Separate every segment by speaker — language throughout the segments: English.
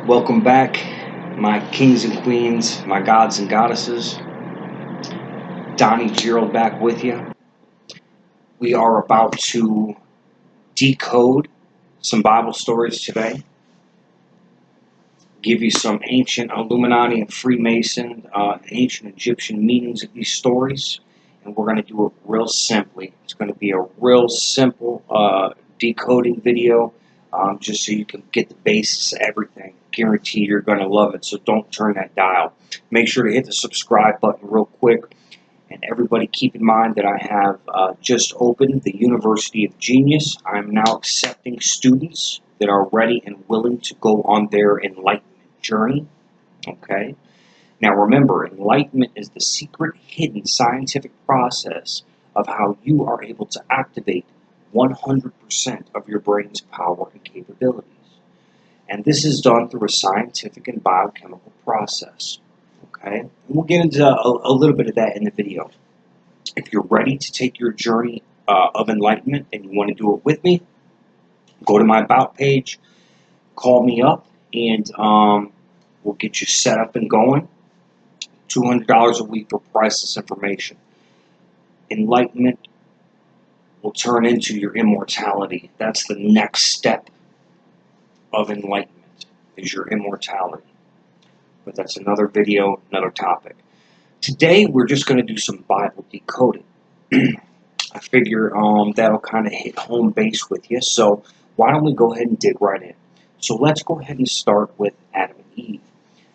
Speaker 1: Welcome back, my kings and queens, my gods and goddesses. Donny Gerald back with you. We are about to decode some Bible stories today. Give you some ancient Illuminati and Freemason, ancient Egyptian meanings of these stories. And we're going to do it real simply. It's going to be a real simple decoding video, just so you can get the basics of everything. Guarantee you're going to love it, so don't turn that dial. Make sure to hit the subscribe button real quick. And everybody keep in mind that I have just opened the University of Genius. I'm now accepting students that are ready and willing to go on their enlightenment journey. Okay? Now remember, enlightenment is the secret, hidden scientific process of how you are able to activate 100% of your brain's power and capabilities. And this is done through a scientific and biochemical process. Okay? And we'll get into a little bit of that in the video. If you're ready to take your journey of enlightenment and you want to do it with me, go to my About page, call me up, and we'll get you set up and going. $200 a week for priceless information. Enlightenment will turn into your immortality. That's the next step of enlightenment, is your immortality. But that's another video, another topic. Today, we're just going to do some Bible decoding. I figure that'll kind of hit home base with you. So why don't we go ahead and dig right in? So let's go ahead and start with Adam and Eve.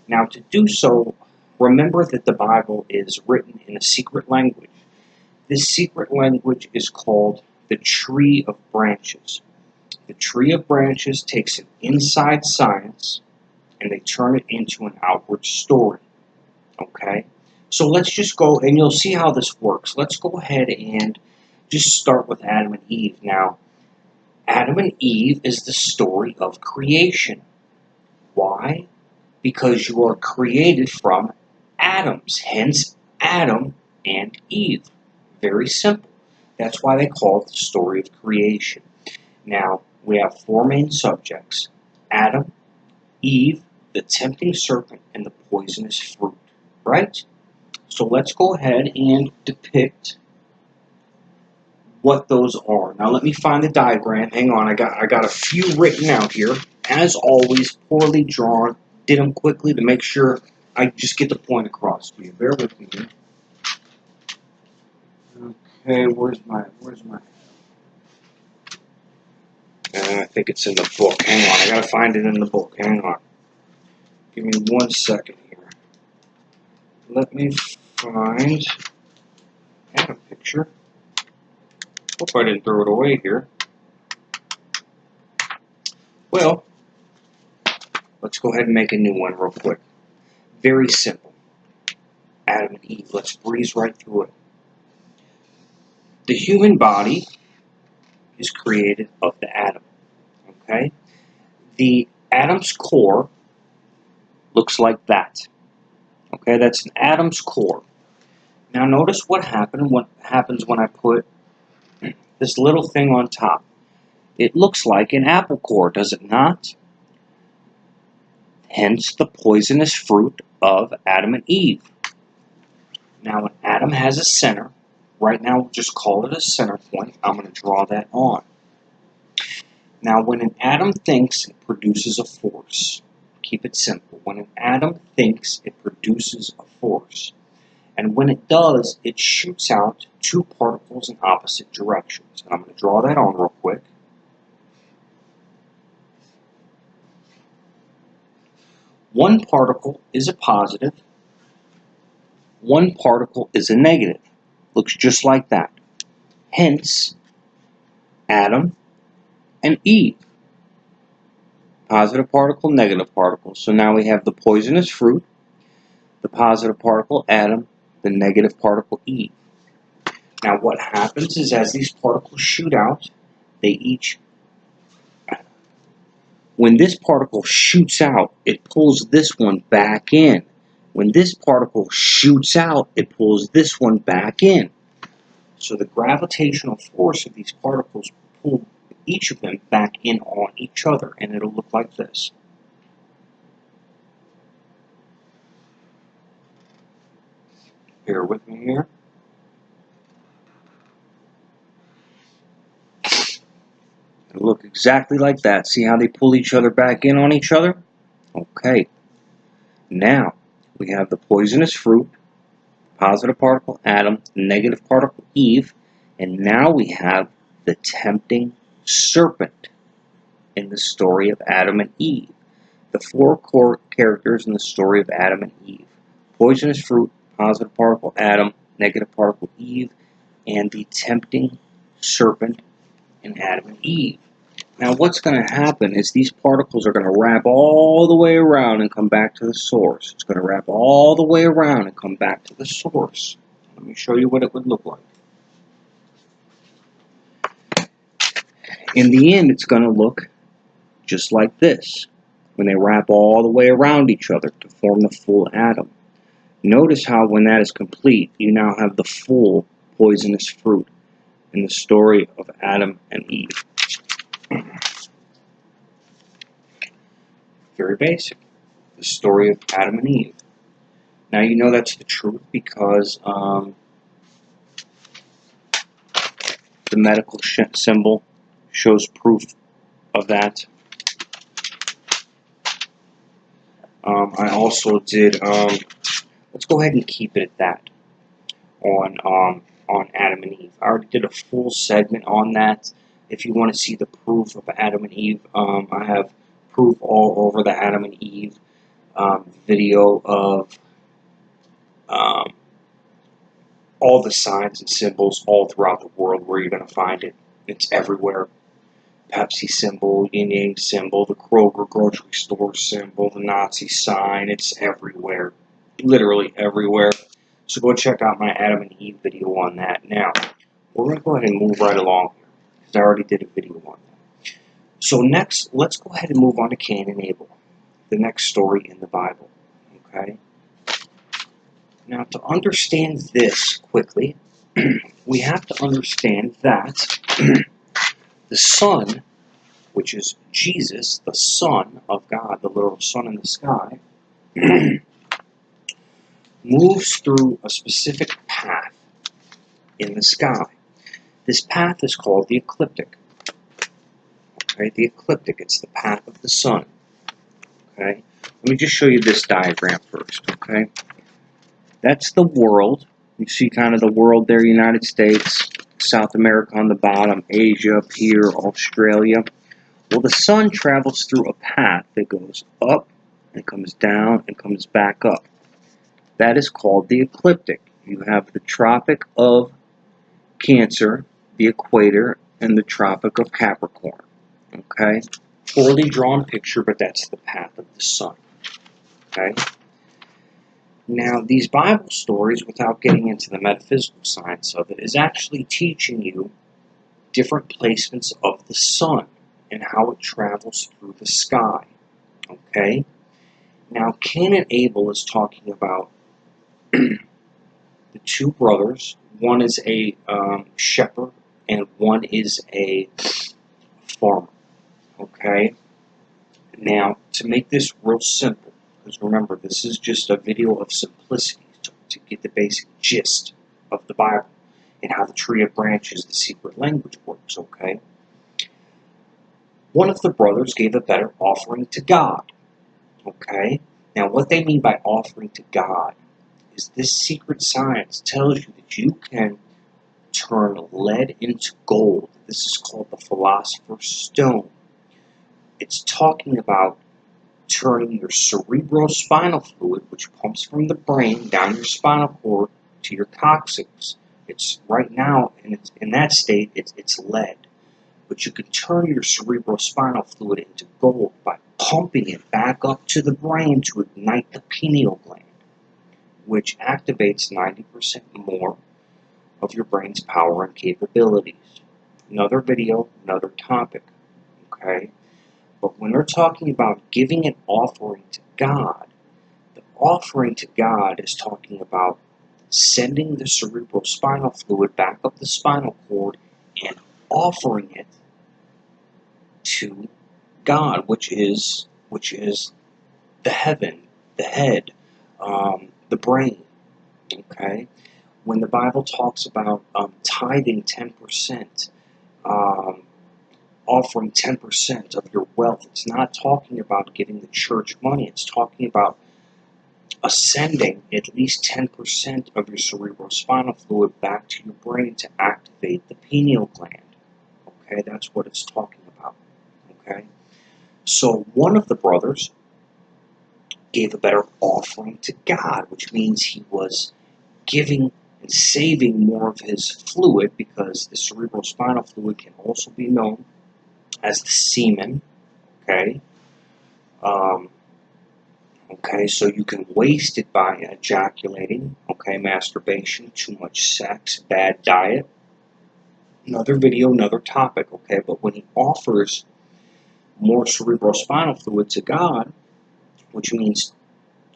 Speaker 1: Now, to do so, remember that the Bible is written in a secret language. This secret language is called the Tree of Branches. The Tree of Branches takes an inside science and they turn it into an outward story. Okay? So let's just go, and you'll see how this works. Let's go ahead and just start with Adam and Eve. Now, Adam and Eve is the story of creation. Why? Because you are created from atoms, hence Adam and Eve. Very simple. That's why they call it the story of creation. Now, we have four main subjects: Adam, Eve, the tempting serpent, and the poisonous fruit. Right? So let's go ahead and depict what those are. Now let me find the diagram. Hang on, I got a few written out here. As always, poorly drawn. Did them quickly to make sure I just get the point across to you. Bear with me here. Okay, where's my I think it's in the book. Hang on, I gotta find it in the book. Hang on. Give me 1 second here. Let me find. I have a picture. Hope I didn't throw it away here. Well, let's go ahead and make a new one real quick. Very simple. Adam and Eve. Let's breeze right through it. The human body is created of the atom. Okay? The atom's core looks like that. Okay, that's an atom's core. Now notice what happens when I put this little thing on top. It looks like an apple core, does it not? Hence the poisonous fruit of Adam and Eve. Now, an atom has a center. Right now, we'll just call it a center point. I'm going to draw that on. Now, when an atom thinks, it produces a force. Keep it simple. When an atom thinks, it produces a force. And when it does, it shoots out two particles in opposite directions. And I'm going to draw that on real quick. One particle is a positive. One particle is a negative. Looks just like that. Hence, Adam and Eve. Positive particle, negative particle. So now we have the poisonous fruit, the positive particle, Adam, the negative particle, Eve. Now what happens is as these particles shoot out, when this particle shoots out, it pulls this one back in. When this particle shoots out, it pulls this one back in. So the gravitational force of these particles pull each of them back in on each other, and it'll look like this. Bear with me here. It'll look exactly like that. See how they pull each other back in on each other? Okay. Now, we have the poisonous fruit, positive particle Adam, negative particle Eve, and now we have the tempting serpent in the story of Adam and Eve. The four core characters in the story of Adam and Eve. Poisonous fruit, positive particle Adam, negative particle Eve, and the tempting serpent in Adam and Eve. Now what's going to happen is these particles are going to wrap all the way around and come back to the source. It's going to wrap all the way around and come back to the source. Let me show you what it would look like. In the end, it's going to look just like this when they wrap all the way around each other to form the full atom. Notice how when that is complete, you now have the full poisonous fruit in the story of Adam and Eve. Very basic. The story of Adam and Eve. Now you know that's the truth because the medical symbol shows proof of that. I also did, let's go ahead and keep it at that on Adam and Eve. I already did a full segment on that. If you want to see the proof of Adam and Eve, I have proof all over the Adam and Eve video of all the signs and symbols all throughout the world where you're going to find it. It's everywhere. Pepsi symbol, yin yang symbol, the Kroger grocery store symbol, the Nazi sign, it's everywhere. Literally everywhere. So go check out my Adam and Eve video on that. Now, we're going to go ahead and move right along here, because I already did a video on that. So next, let's go ahead and move on to Cain and Abel, the next story in the Bible. Okay? Now, to understand this quickly, we have to understand that the Son, which is Jesus, the Son of God, the literal sun in the sky, moves through a specific path in the sky. This path is called the ecliptic. Okay, the ecliptic, it's the path of the sun. Okay, let me just show you this diagram first. Okay, that's the world. You see kind of the world there, United States, South America on the bottom, Asia up here, Australia. Well, the sun travels through a path that goes up and comes down and comes back up. That is called the ecliptic. You have the Tropic of Cancer, the equator, and the Tropic of Capricorn. Okay? Poorly drawn picture, but that's the path of the sun. Okay? Now, these Bible stories, without getting into the metaphysical science of it, is actually teaching you different placements of the sun and how it travels through the sky. Okay? Now, Cain and Abel is talking about the two brothers. One is a shepherd and one is a farmer. Okay? Now, to make this real simple, because remember, this is just a video of simplicity to get the basic gist of the Bible and how the tree of branches, the secret language works, okay? One of the brothers gave a better offering to God, okay? Now, what they mean by offering to God is this secret science tells you that you can turn lead into gold. This is called the Philosopher's Stone. It's talking about turning your cerebrospinal fluid, which pumps from the brain down your spinal cord to your coccyx. It's right now, in that state, it's lead. But you can turn your cerebrospinal fluid into gold by pumping it back up to the brain to ignite the pineal gland, which activates 90% more of your brain's power and capabilities. Another video, another topic, okay? But when we're talking about giving an offering to God, the offering to God is talking about sending the cerebrospinal fluid back up the spinal cord and offering it to God, which is the heaven, the head, the brain. Okay? When the Bible talks about tithing 10%, um, offering 10% of your wealth, it's not talking about giving the church money. It's talking about ascending at least 10% of your cerebrospinal fluid back to your brain to activate the pineal gland. Okay, that's what it's talking about. Okay, so one of the brothers gave a better offering to God, which means he was giving and saving more of his fluid, because the cerebrospinal fluid can also be known as the semen. Okay, okay, so you can waste it by ejaculating. Okay, masturbation, too much sex, bad diet. Another video, another topic. Okay, but when he offers more cerebrospinal fluid to God, which means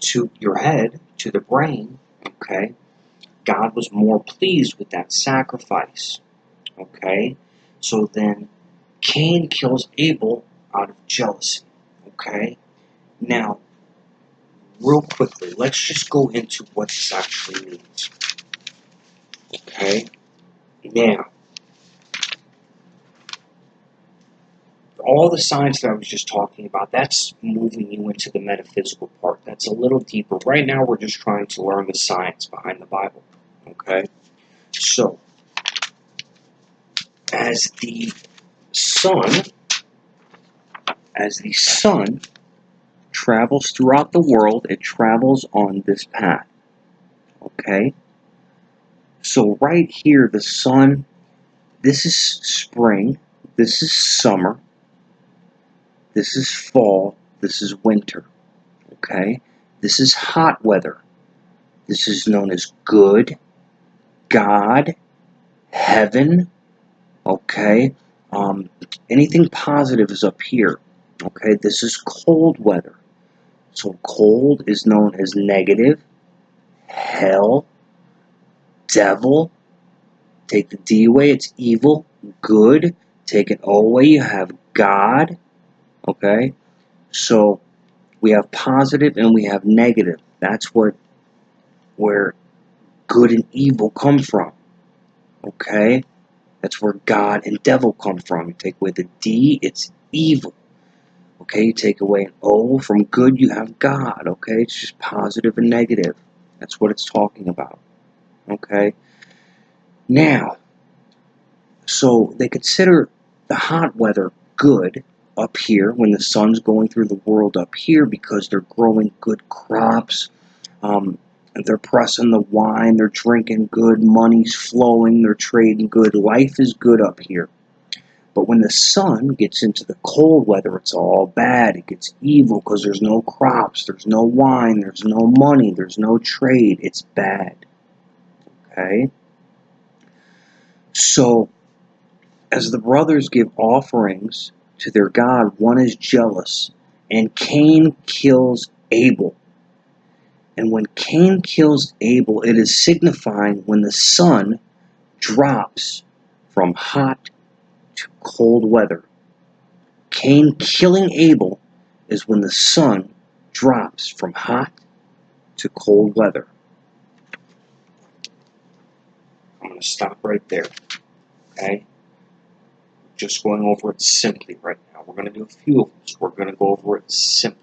Speaker 1: to your head, to the brain, okay, God was more pleased with that sacrifice. Okay, so then Cain kills Abel out of jealousy. Okay, now real quickly, let's just go into what this actually means. Okay, now all the science that I was just talking about, that's moving you into the metaphysical part. That's a little deeper. Right now, we're just trying to learn the science behind the Bible. Okay, so as the sun, as the sun travels throughout the world, it travels on this path. Okay, so right here, the sun, this is spring, this is summer, this is fall, this is winter. Okay, this is hot weather. This is known as good, God, heaven. Okay, anything positive is up here. Okay, this is cold weather. So cold is known as negative, hell, devil. Take the D away, it's evil. Good, take it O away, you have God. Okay, so we have positive and we have negative. That's where good and evil come from. Okay, that's where God and devil come from. You take away the D, it's evil. Okay, you take away an O from good, you have God. Okay, it's just positive and negative. That's what it's talking about. Okay, now, so they consider the hot weather good up here when the sun's going through the world up here, because they're growing good crops. They're pressing the wine, they're drinking good, money's flowing, they're trading good, life is good up here. But when the sun gets into the cold weather, it's all bad, it gets evil, because there's no crops, there's no wine, there's no money, there's no trade, it's bad. Okay? So, as the brothers give offerings to their God, one is jealous, and Cain kills Abel. And when Cain kills Abel, it is signifying when the sun drops from hot to cold weather. Cain killing Abel is when the sun drops from hot to cold weather. I'm going to stop right there. Okay? Just going over it simply right now. We're going to do a few of them, so we're going to go over it simply.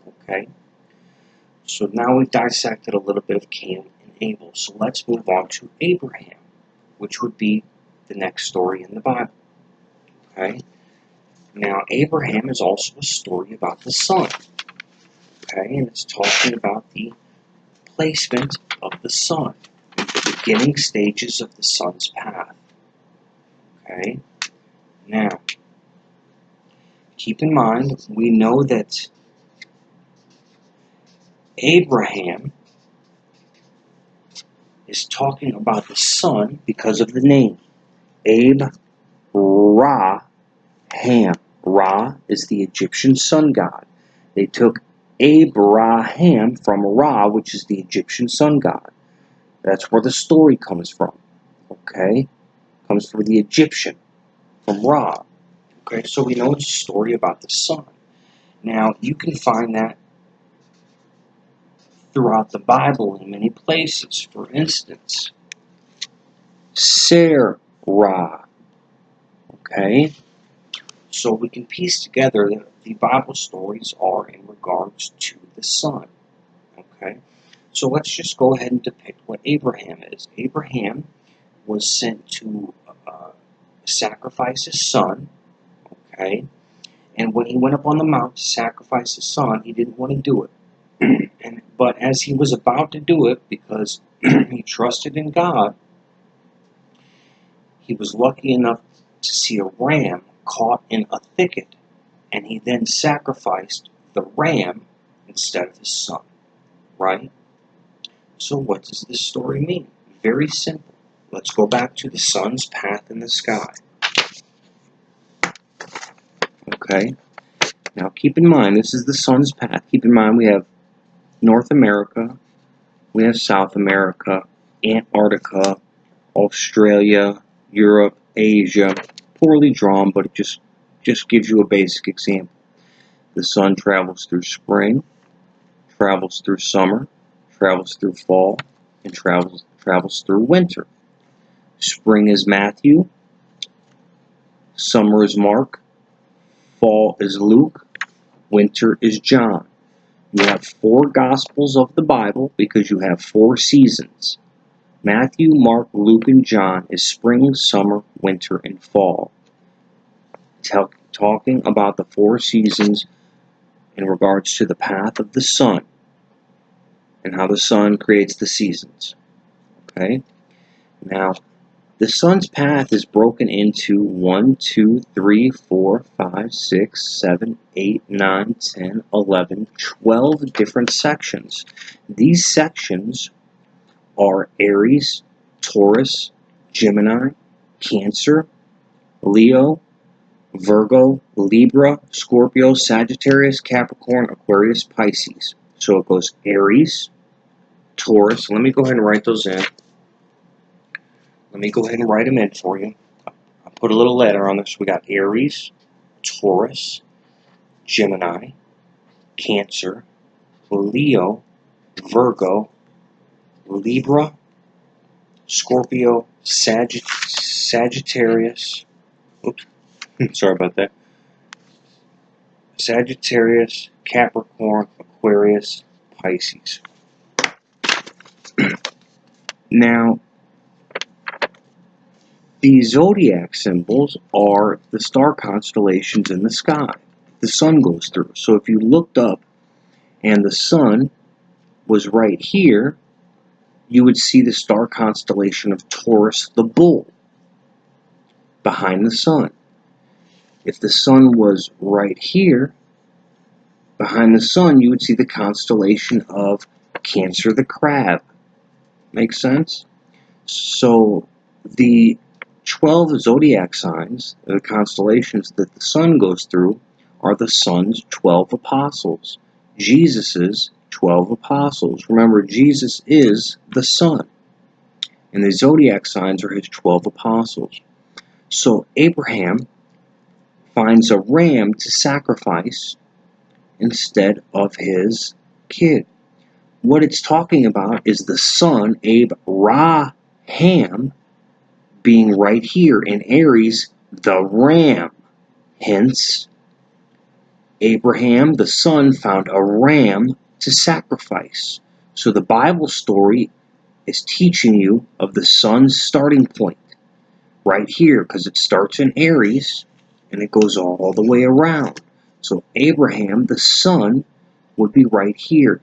Speaker 1: Okay? So now we've dissected a little bit of Cain and Abel. So let's move on to Abraham, which would be the next story in the Bible. Okay? Now, Abraham is also a story about the sun. Okay? And it's talking about the placement of the sun, the beginning stages of the sun's path. Okay? Now, keep in mind, we know that Abraham is talking about the sun because of the name. Abraham. Ra is the Egyptian sun god. They took Abraham from Ra, which is the Egyptian sun god. That's where the story comes from. Okay? Comes from the Egyptian, from Ra. Okay, so we know it's a story about the sun. Now, you can find that throughout the Bible in many places. For instance, Sarah, okay? So we can piece together that the Bible stories are in regards to the sun, okay? So let's just go ahead and depict what Abraham is. Abraham was sent to sacrifice his son, okay? And when he went up on the mount to sacrifice his son, he didn't want to do it. But as he was about to do it, because he trusted in God, he was lucky enough to see a ram caught in a thicket, and he then sacrificed the ram instead of his son, right? So what does this story mean? Very simple. Let's go back to the sun's path in the sky. Okay? Now keep in mind, this is the sun's path. Keep in mind we have North America, we have South America, Antarctica, Australia, Europe, Asia. Poorly drawn, but it just gives you a basic example. The sun travels through spring, travels through summer, travels through fall, and travels through winter. Spring is Matthew, summer is Mark, fall is Luke, winter is John. You have 4 Gospels of the Bible because you have 4 seasons. Matthew, Mark, Luke, and John is spring, summer, winter, and fall. Talking about the 4 seasons in regards to the path of the sun and how the sun creates the seasons. Okay? Now, the sun's path is broken into 1, 2, 3, 4, 5, 6, 7, 8, 9, 10, 11, 12 different sections. These sections are Aries, Taurus, Gemini, Cancer, Leo, Virgo, Libra, Scorpio, Sagittarius, Capricorn, Aquarius, Pisces. So it goes Aries, Taurus. Let me go ahead and write those in. Let me go ahead and write them in for you. I'll put a little letter on this. We got Aries, Taurus, Gemini, Cancer, Leo, Virgo, Libra, Scorpio, Sagittarius. Oops, sorry about that. Sagittarius, Capricorn, Aquarius, Pisces. Now, the zodiac symbols are the star constellations in the sky the sun goes through. So if you looked up and the sun was right here, you would see the star constellation of Taurus, the bull, behind the sun. If the sun was right here, behind the sun, you would see the constellation of Cancer, the crab. Make sense? So the 12 zodiac signs, the constellations that the sun goes through, are the sun's 12 apostles. Jesus's 12 apostles. Remember, Jesus is the sun, and the zodiac signs are his 12 apostles. So Abraham finds a ram to sacrifice instead of his kid. What it's talking about is the sun, Abraham, being right here in Aries, the ram. Hence, Abraham, the son, found a ram to sacrifice. So the Bible story is teaching you of the sun's starting point right here, because it starts in Aries and it goes all the way around. So Abraham, the son, would be right here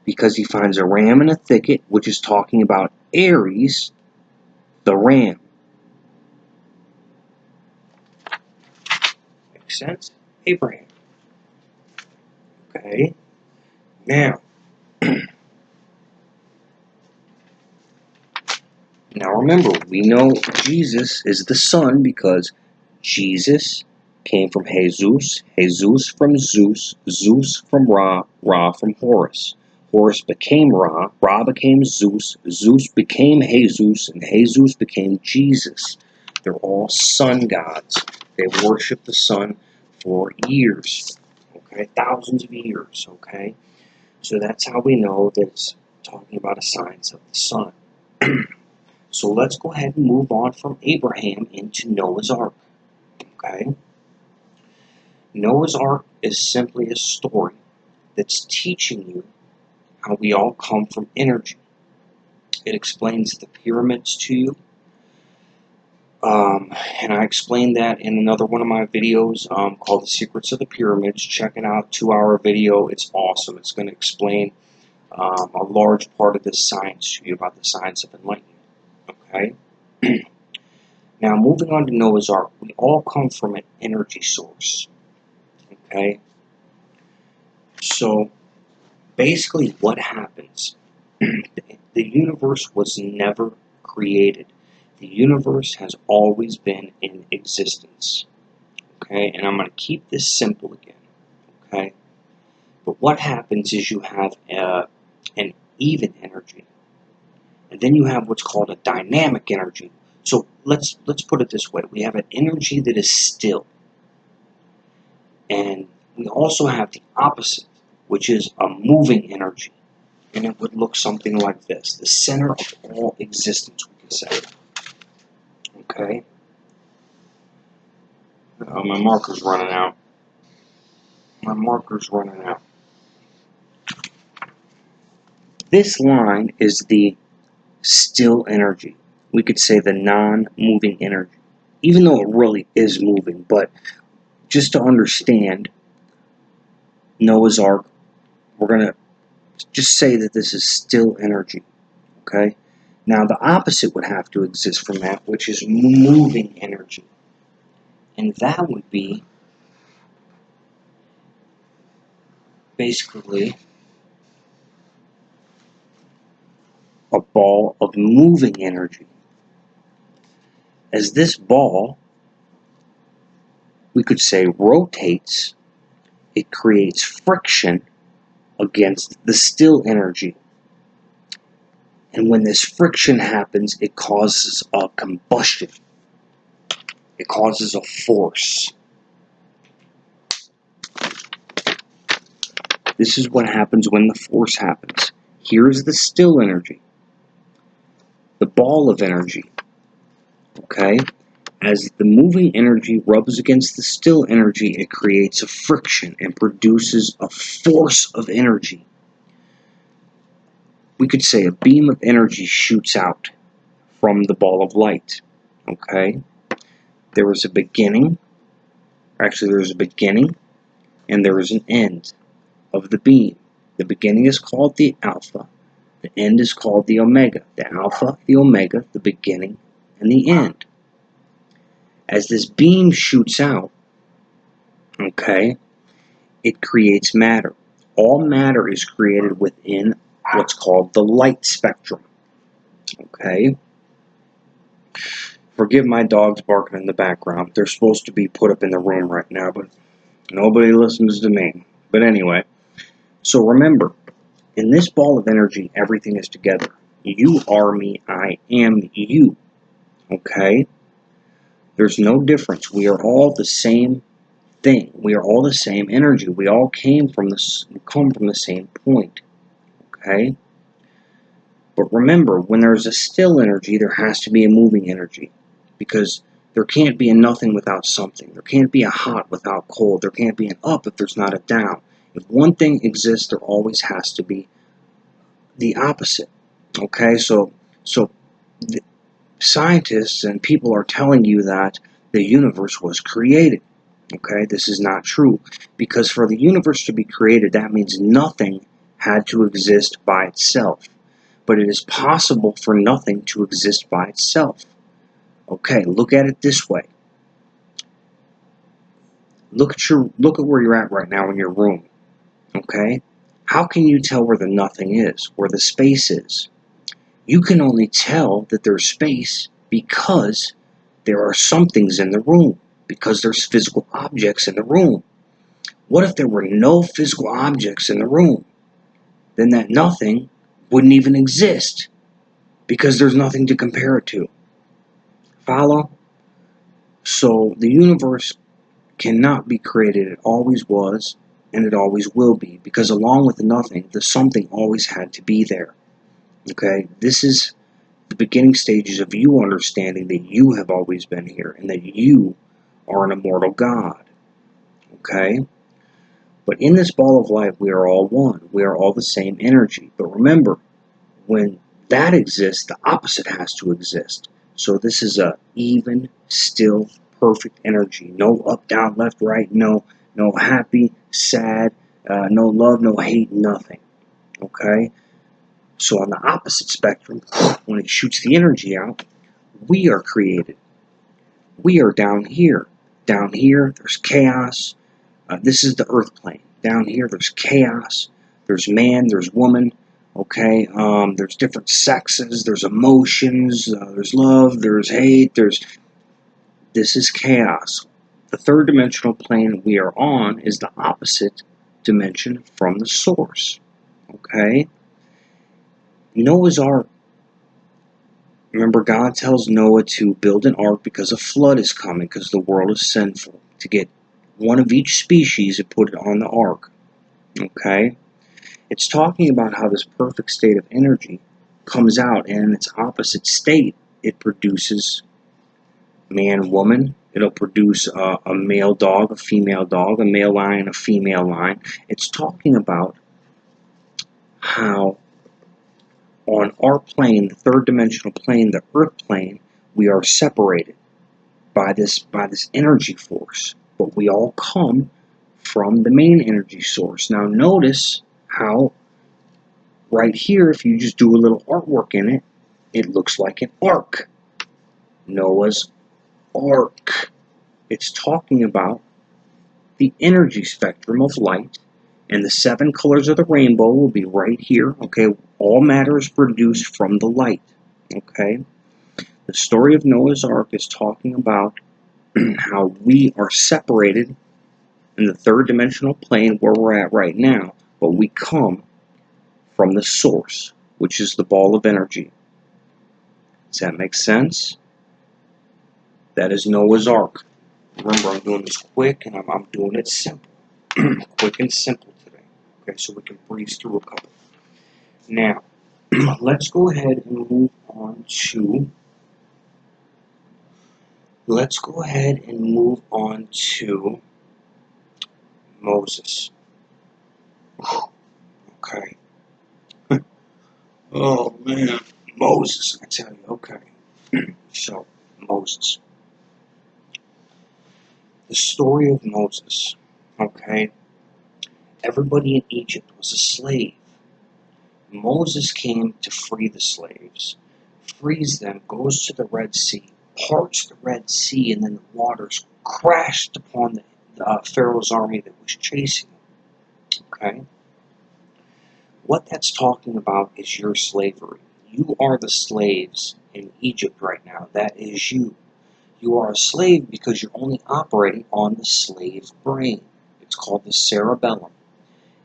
Speaker 1: because he finds a ram in a thicket, which is talking about Aries, the ram. Makes sense? Abraham. Okay. Now remember, we know Jesus is the son because Jesus came from Jesus, Jesus from Zeus, Zeus from Ra, Ra from Horus. Horus became Ra, Ra became Zeus, Zeus became Jesus, and Jesus became Jesus. They're all sun gods. They worship the sun for years, okay, thousands of years, okay? So that's how we know that talking about a science of the sun. So let's go ahead and move on from Abraham into Noah's Ark. Okay? Noah's Ark is simply a story that's teaching you how we all come from energy. It explains the pyramids to you. And I explained that in another one of my videos called The Secrets of the Pyramids. Check it out, 2-hour video. It's awesome. It's going to explain a large part of this science to you about the science of enlightenment. Okay? Now, moving on to Noah's Ark, we all come from an energy source. Okay? So, basically what happens, the universe was never created. The universe has always been in existence. Okay? And I'm going to keep this simple again. Okay? But what happens is you have an even energy. And then you have what's called a dynamic energy. So let's put it this way. We have an energy that is still. And we also have the opposite, which is a moving energy. And it would look something like this. The center of all existence, we could say. Okay? My marker's running out. My marker's running out. This line is the still energy. We could say the non-moving energy. Even though it really is moving, but just to understand Noah's Ark, we're going to just say that this is still energy. Okay? Now, the opposite would have to exist from that, which is moving energy. And that would be basically a ball of moving energy. As this ball, we could say, rotates, it creates friction against the still energy. And when this friction happens, it causes a combustion. It causes a force. This is what happens when the force happens. Here's the still energy. The ball of energy. Okay? As the moving energy rubs against the still energy, it creates a friction and produces a force of energy. We could say a beam of energy shoots out from the ball of light. Okay? There is a beginning. Actually, there is a beginning and there is an end of the beam. The beginning is called the alpha. The end is called the omega. The alpha, the omega, the beginning, and the end. As this beam shoots out, okay, it creates matter. All matter is created within what's called the light spectrum. Okay? Forgive my dogs barking in the background. They're supposed to be put up in the room right now, but nobody listens to me. But anyway, so remember, in this ball of energy, everything is together. You are me, I am you. Okay? There's no difference. We are all the same thing. We are all the same energy. We all come from the same point. Okay? But remember, when there's a still energy, there has to be a moving energy. Because there can't be a nothing without something. There can't be a hot without cold. There can't be an up if there's not a down. If one thing exists, there always has to be the opposite. Okay? So the scientists and people are telling you that the universe was created. Okay? This is not true. Because for the universe to be created, that means nothing had to exist by itself. But it is possible for nothing to exist by itself. Okay, look at it this way. Look at where you're at right now in your room. Okay? How can you tell where the nothing is, where the space is? You can only tell that there's space because there are somethings in the room, because there's physical objects in the room. What if there were no physical objects in the room? Then that nothing wouldn't even exist, because there's nothing to compare it to. Follow? So the universe cannot be created. It always was, and it always will be, because along with the nothing, the something always had to be there. Okay, this is the beginning stages of you understanding that you have always been here and that you are an immortal God. Okay? But in this ball of light, we are all one. We are all the same energy. But remember, when that exists, the opposite has to exist. So this is a even, still, perfect energy. No up, down, left, right. No happy, sad, no love, no hate, nothing. Okay? So on the opposite spectrum, when it shoots the energy out, we are created. We are down here. Down here, there's chaos. This is the earth plane. Down here, there's chaos. There's man, there's woman. Okay, there's different sexes. There's emotions. There's love. There's hate. This is chaos. The third dimensional plane we are on is the opposite dimension from the source. Okay, Noah's Ark. Remember, God tells Noah to build an ark because a flood is coming, because the world is sinful. To get one of each species and put it on the ark. Okay? It's talking about how this perfect state of energy comes out, and in its opposite state, it produces man, woman. It'll produce a male dog, a female dog, a male lion, a female lion. It's talking about how on our plane, the third dimensional plane, the earth plane, we are separated by this energy force, but we all come from the main energy source. Now notice how right here, if you just do a little artwork in it, it looks like an ark. Noah's Ark. It's talking about the energy spectrum of light, and the 7 colors of the rainbow will be right here. Okay, all matter is produced from the light. Okay, the story of Noah's Ark is talking about how we are separated in the third dimensional plane where we're at right now, but we come from the source, which is the ball of energy. Does that make sense? That is Noah's Ark. Remember, I'm doing this quick and I'm doing it simple. Quick and simple today. Okay, so we can breeze through a couple. Now, let's go ahead and move on to Moses. Okay. Oh man, Moses, I tell you, okay. So, Moses. The story of Moses, okay? Everybody in Egypt was a slave. Moses came to free the slaves, frees them, goes to the Red Sea, parts the Red Sea, and then the waters crashed upon the Pharaoh's army that was chasing them, okay? What that's talking about is your slavery. You are the slaves in Egypt right now. That is you. You are a slave because you're only operating on the slave brain. It's called the cerebellum.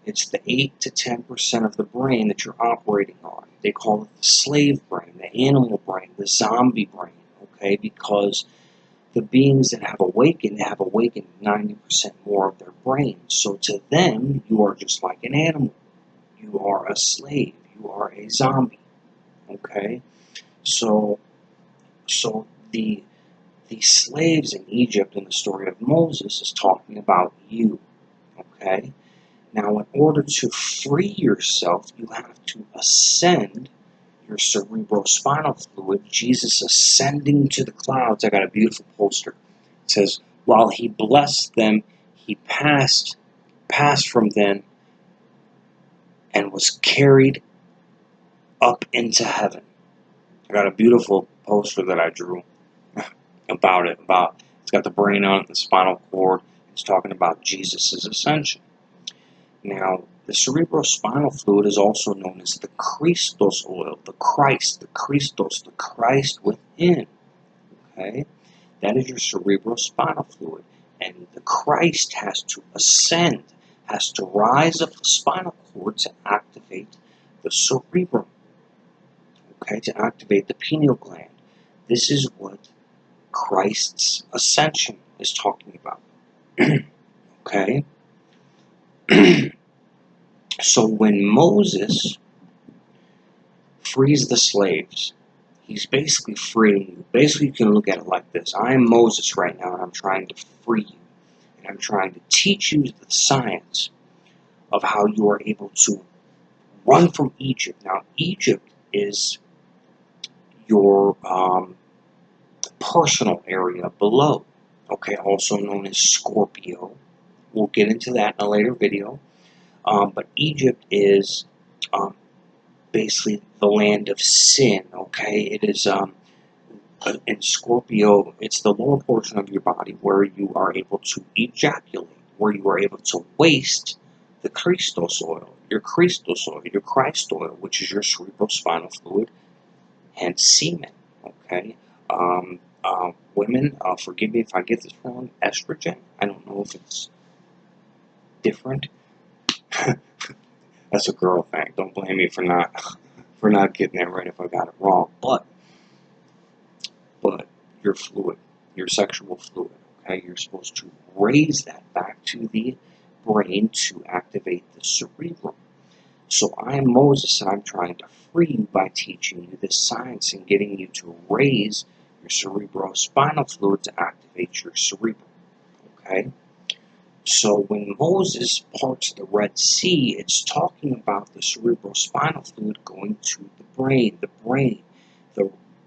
Speaker 1: It's the 8 to 10% of the brain that you're operating on. They call it the slave brain, the animal brain, the zombie brain, okay? Because the beings that have awakened 90% more of their brain. So to them, you are just like an animal. You are a slave. You are a zombie, okay? So the slaves in Egypt in the story of Moses is talking about you, okay? Now, in order to free yourself, you have to ascend your cerebrospinal fluid, Jesus ascending to the clouds. I got a beautiful poster. It says, while he blessed them, he passed from them and was carried up into heaven. I got a beautiful poster that I drew about it. It's got the brain on it, the spinal cord. It's talking about Jesus' ascension. Now, the cerebrospinal fluid is also known as the Christos oil, the Christ, the Christos, the Christ within. Okay? That is your cerebrospinal fluid. And the Christ has to ascend, has to rise up the spinal cord to activate the cerebrum. Okay? To activate the pineal gland. This is what Christ's ascension is talking about. Okay? So when Moses frees the slaves. He's basically freeing you. Basically, you can look at it like this. I am Moses right now, and I'm trying to free you. And I'm trying to teach you the science of how you are able to run from Egypt. Now, Egypt is your personal area below, okay, also known as Scorpio. We'll get into that in a later video. But Egypt is basically the land of sin, okay? It is, in Scorpio, it's the lower portion of your body where you are able to ejaculate, where you are able to waste the Christos oil, your Christos oil, your Christ oil, which is your cerebrospinal fluid, hence semen, okay? Women, forgive me if I get this wrong, estrogen, I don't know if it's different. That's a girl thing. Don't blame me for not getting that right if I got it wrong. But your fluid, your sexual fluid, okay, you're supposed to raise that back to the brain to activate the cerebrum. So I am Moses, and I'm trying to free you by teaching you this science and getting you to raise your cerebrospinal fluid to activate your cerebrum. Okay? So when Moses parts the Red Sea, it's talking about the cerebrospinal fluid going to the brain.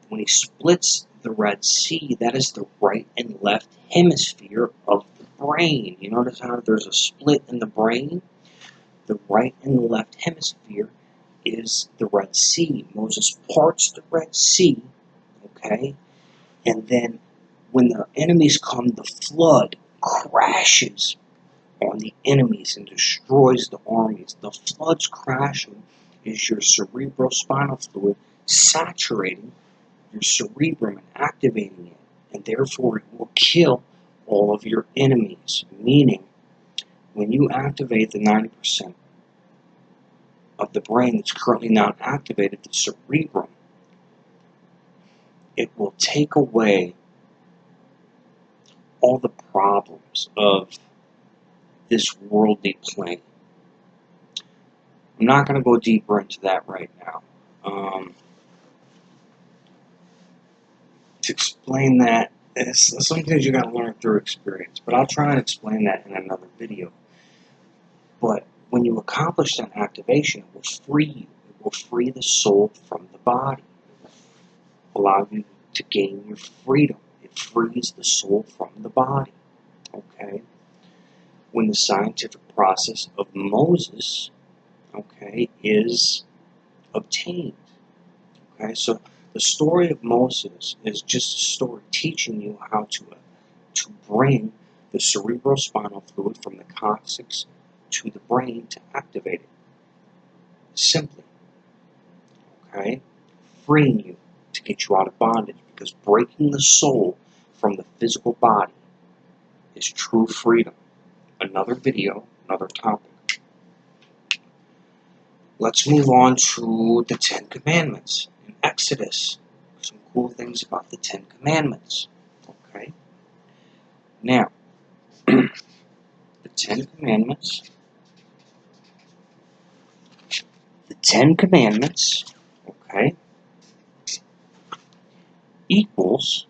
Speaker 1: When he splits the Red Sea, that is the right and left hemisphere of the brain. You notice how there's a split in the brain? The right and the left hemisphere is the Red Sea. Moses parts the Red Sea, okay? And then when the enemies come, the flood crashes on the enemies and destroys the armies. The flood's crashing is your cerebrospinal fluid saturating your cerebrum and activating it, and therefore it will kill all of your enemies. Meaning, when you activate the 90% of the brain that's currently not activated, the cerebrum, it will take away all the problems of this worldly plane. I'm not going to go deeper into that right now. To explain that, some things you got to learn through experience, but I'll try and explain that in another video. But when you accomplish that activation, it will free you. It will free the soul from the body. It will allow you to gain your freedom. It frees the soul from the body. Okay? When the scientific process of Moses, okay, is obtained. Okay, so the story of Moses is just a story teaching you how to bring the cerebrospinal fluid from the coccyx to the brain to activate it. Simply. Okay? Freeing you to get you out of bondage, because breaking the soul from the physical body is true freedom. Another video, another topic. Let's move on to the 10 Commandments in Exodus. Some cool things about the 10 Commandments. Okay? Now, the 10 Commandments. The 10 Commandments, okay, equals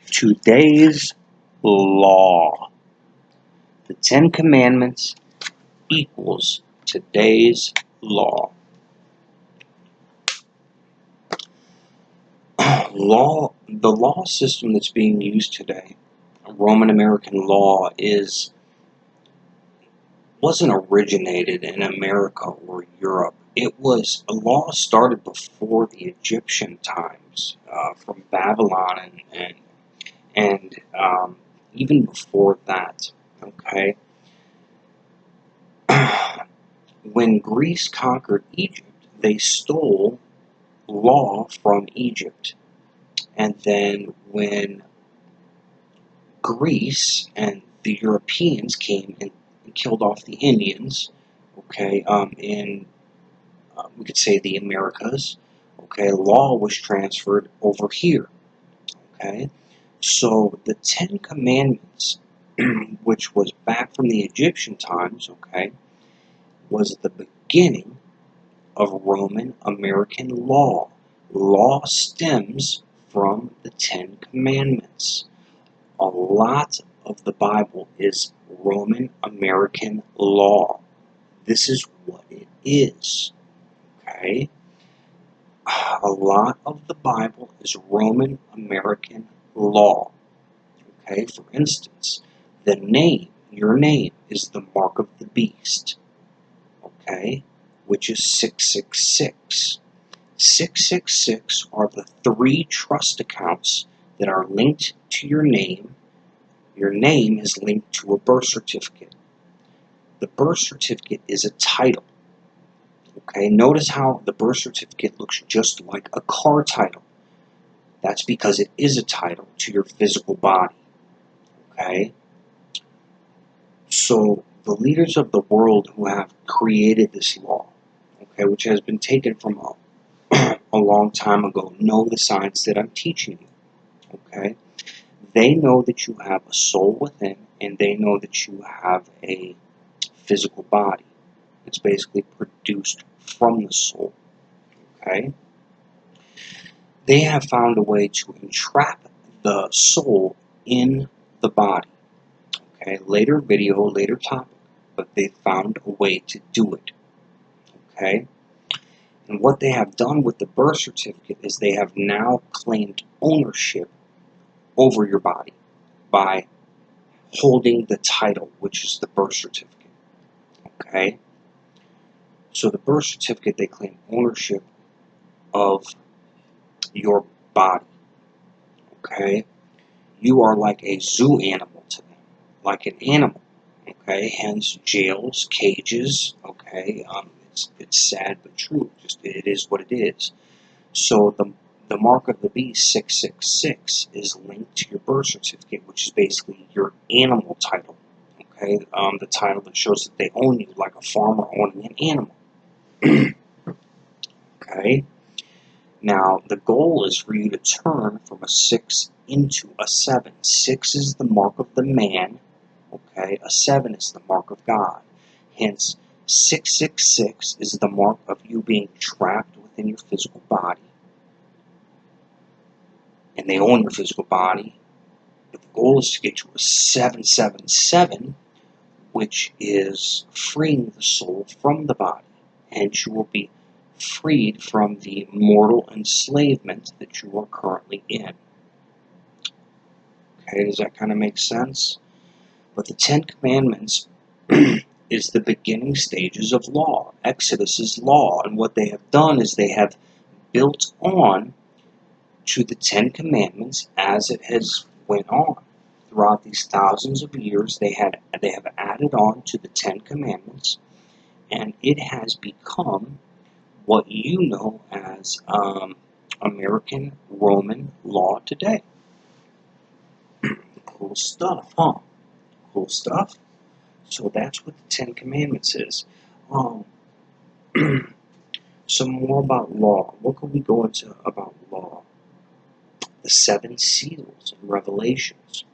Speaker 1: today's law. The 10 Commandments equals today's law. The law system that's being used today, Roman American law, wasn't originated in America or Europe. It was a law started before the Egyptian times, from Babylon and even before that. Okay. When Greece conquered Egypt, they stole law from Egypt. And then when Greece and the Europeans came and killed off the Indians, okay, in, we could say the Americas, okay, law was transferred over here, okay. So the Ten Commandments, which was back from the Egyptian times, okay, was the beginning of Roman American law. Law stems from the Ten Commandments. A lot of the Bible is Roman American law. This is what it is, okay? A lot of the Bible is Roman American law, okay? For instance, the name, your name, is the mark of the beast, okay? Which is 666. 666 are the 3 trust accounts that are linked to your name. Your name is linked to a birth certificate. The birth certificate is a title. Okay, notice how the birth certificate looks just like a car title. That's because it is a title to your physical body. Okay? So, the leaders of the world who have created this law, okay, which has been taken from a long time ago, know the science that I'm teaching you. Okay? They know that you have a soul within, and they know that you have a physical body. It's basically produced from the soul. Okay? They have found a way to entrap the soul in the body. Okay, later video, later topic, but they found a way to do it. Okay, and what they have done with the birth certificate is they have now claimed ownership over your body by holding the title, which is the birth certificate. Okay, so the birth certificate, they claim ownership of your body. Okay, you are like a zoo animal to them, like an animal. Okay, hence jails, cages. Okay, it's sad but true. Just it is what it is. So the mark of the beast 666 is linked to your birth certificate, which is basically your animal title. Okay, the title that shows that they own you, like a farmer owning an animal. Okay. Now, the goal is for you to turn from a 6 into a 7. 6 is the mark of the man, okay? A 7 is the mark of God. Hence, 666 is the mark of you being trapped within your physical body. And they own your physical body. But the goal is to get to a 777, which is freeing the soul from the body. Hence, you will be freed from the mortal enslavement that you are currently in. Okay, does that kind of make sense? But the Ten Commandments is the beginning stages of law. Exodus is law, and what they have done is they have built on to the Ten Commandments as it has went on. Throughout these thousands of years, they have added on to the Ten Commandments, and it has become what you know as American Roman law today. Cool stuff, huh? Cool stuff. So that's what the Ten Commandments is. Some more about law. What can we go into about law? The 7 seals in Revelations.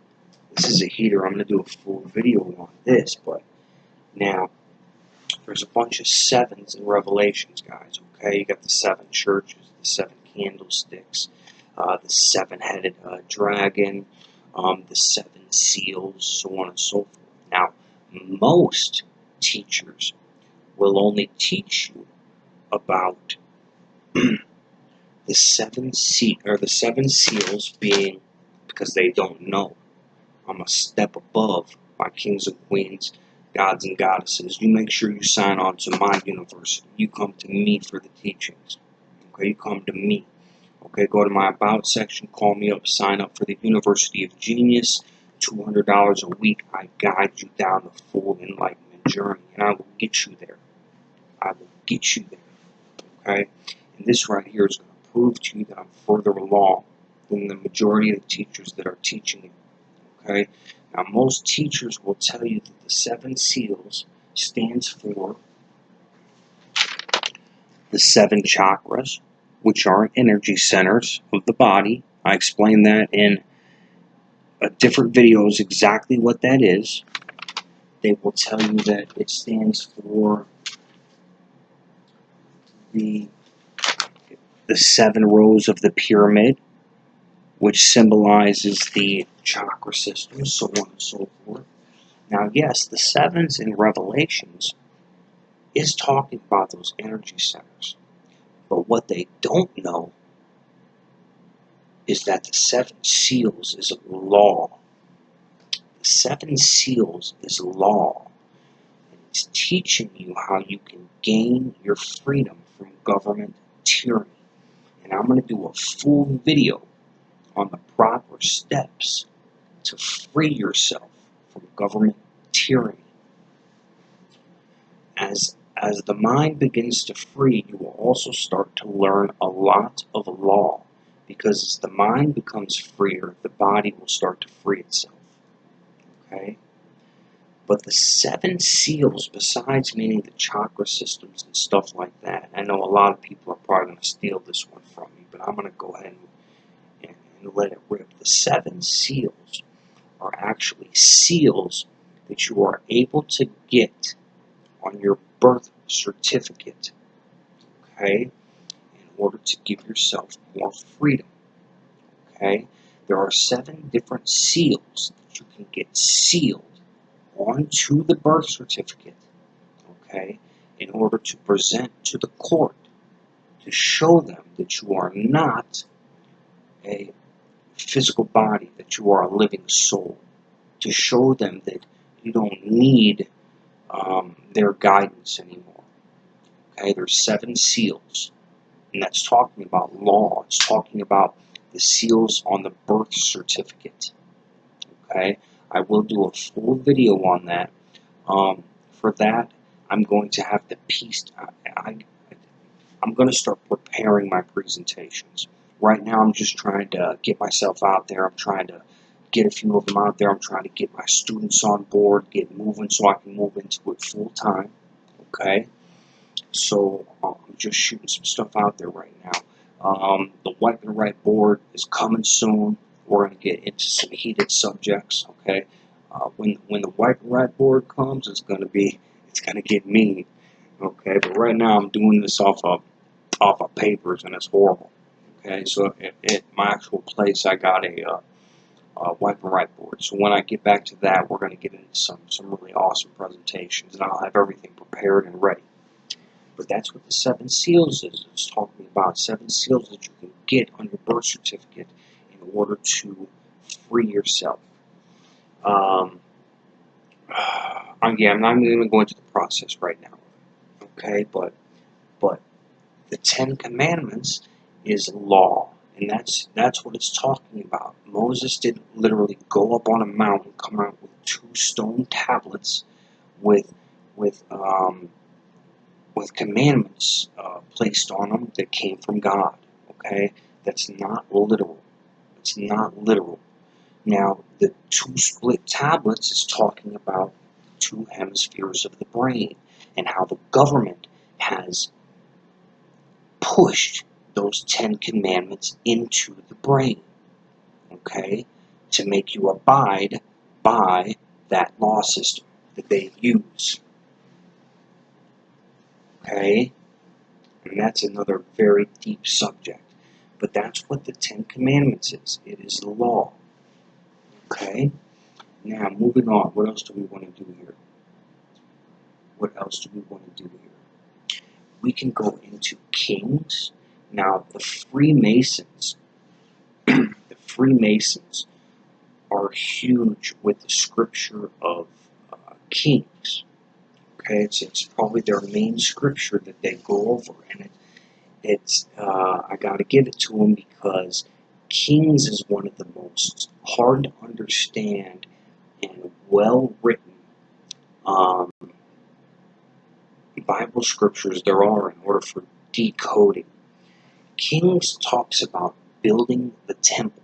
Speaker 1: This is a heater. I'm going to do a full video on this, but now there's a bunch of 7s in Revelations, guys. Okay, you got the 7 churches, the 7 candlesticks, the 7-headed dragon, the 7 seals, so on and so forth. Now, most teachers will only teach you about the 7 seals being, because they don't know. I'm a step above my kings and queens, gods and goddesses. You make sure you sign on to my university. You come to me for the teachings. Okay, you come to me. Okay, go to my About section, call me up, sign up for the University of Genius. $200 a week. I guide you down the full enlightenment journey, and I will get you there. I will get you there. Okay, and this right here is going to prove to you that I'm further along than the majority of the teachers that are teaching it. Okay, now most teachers will tell you that the 7 seals stands for the 7 chakras, which are energy centers of the body. I explain that in different videos exactly what that is. They will tell you that it stands for the 7 rows of the pyramid, which symbolizes the chakra system, so on and so forth. Now, yes, the 7s in Revelations is talking about those energy centers, but what they don't know is that the 7 seals is law. The 7 seals is law. It's teaching you how you can gain your freedom from government tyranny. And I'm going to do a full video on the proper steps to free yourself from government tyranny. As the mind begins to free, you will also start to learn a lot of law, because as the mind becomes freer, the body will start to free itself. Okay? But the 7 seals, besides meaning the chakra systems and stuff like that, I know a lot of people are probably going to steal this one from me, but I'm going to go ahead and let it rip. The 7 seals are actually seals that you are able to get on your birth certificate, okay, in order to give yourself more freedom, okay? There are 7 different seals that you can get sealed onto the birth certificate, okay, in order to present to the court to show them that you are not a physical body, that you are a living soul, to show them that you don't need their guidance anymore. Okay, there's 7 seals, and that's talking about law. It's talking about the seals on the birth certificate. Okay, I will do a full video on that. For that, I'm going to have to I'm going to start preparing my presentations. Right now, I'm just trying to get myself out there. I'm trying to get a few of them out there. I'm trying to get my students on board, get moving so I can move into it full time. Okay, so I'm just shooting some stuff out there right now. The white and red board is coming soon. We're going to get into some heated subjects. Okay, when the white and red board comes, it's going to get mean. Okay, but right now I'm doing this off of papers, and it's horrible. Okay, so at my actual place, I got a white and red board. So when I get back to that, we're going to get into some really awesome presentations, and I'll have everything prepared and ready. But that's what the 7 seals is. It's talking about 7 seals that you can get on your birth certificate in order to free yourself. I'm not even going to go into the process right now. Okay, but the 10 Commandments is law, and that's what it's talking about. Moses didn't literally go up on a mountain, come out with 2 stone tablets with commandments placed on them that came from God. Okay, that's not literal. It's not literal. Now, the 2 split tablets is talking about 2 hemispheres of the brain and how the government has pushed those 10 commandments into the brain, okay, to make you abide by that law system that they use, okay, and that's another very deep subject, but that's what the 10 commandments is. It is law, okay. Now, moving on, what else do we want to do here? What else do we want to do here? We can go into kings. Now, the Freemasons, are huge with the scripture of Kings. Okay, it's probably their main scripture that they go over, and it's I got to give it to them because Kings is one of the most hard to understand and well written Bible scriptures there are in order for decoding. Kings talks about building the temple.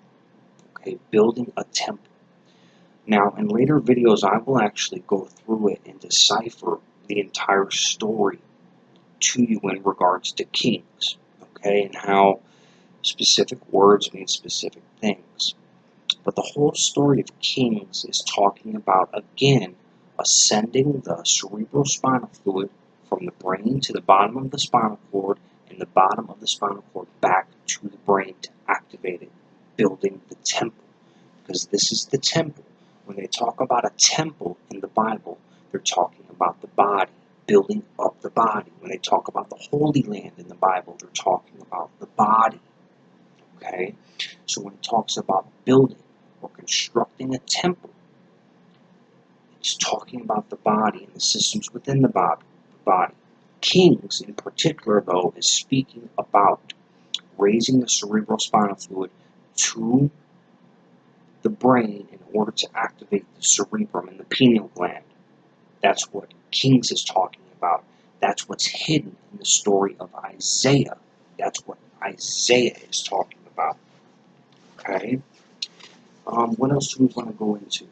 Speaker 1: Okay, building a temple. Now, in later videos, I will actually go through it and decipher the entire story to you in regards to kings, okay, and how specific words mean specific things. But the whole story of Kings is talking about, again, ascending the cerebrospinal fluid from the brain to the bottom of the spinal cord, and the bottom of the spinal cord back to the brain to activate it, building the temple. Because this is the temple. When they talk about a temple in the Bible, they're talking about the body, building up the body. When they talk about the Holy Land in the Bible, they're talking about the body. Okay? So when it talks about building or constructing a temple, it's talking about the body and the systems within the body. Kings, in particular, though, is speaking about raising the cerebrospinal fluid to the brain in order to activate the cerebrum and the pineal gland. That's what Kings is talking about. That's what's hidden in the story of Isaiah. That's what Isaiah is talking about. Okay? What else do we want to go into?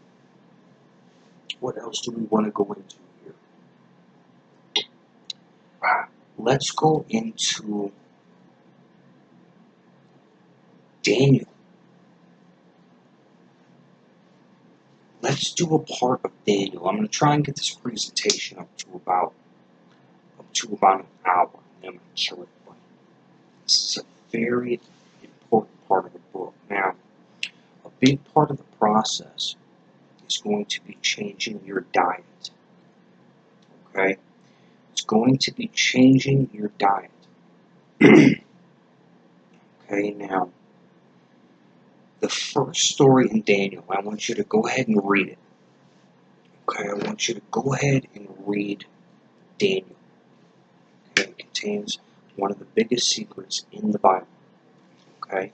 Speaker 1: What else do we want to go into here? Let's go into Daniel. Let's do a part of Daniel. I'm going to try and get this presentation up to about an hour, and I'm going to kill it. But this is a very important part of the book. Now, a big part of the process is going to be changing your diet. Okay? It's going to be changing your diet. Okay, now, the first story in Daniel, I want you to go ahead and read it. Okay, I want you to go ahead and read Daniel. Okay, it contains one of the biggest secrets in the Bible. Okay,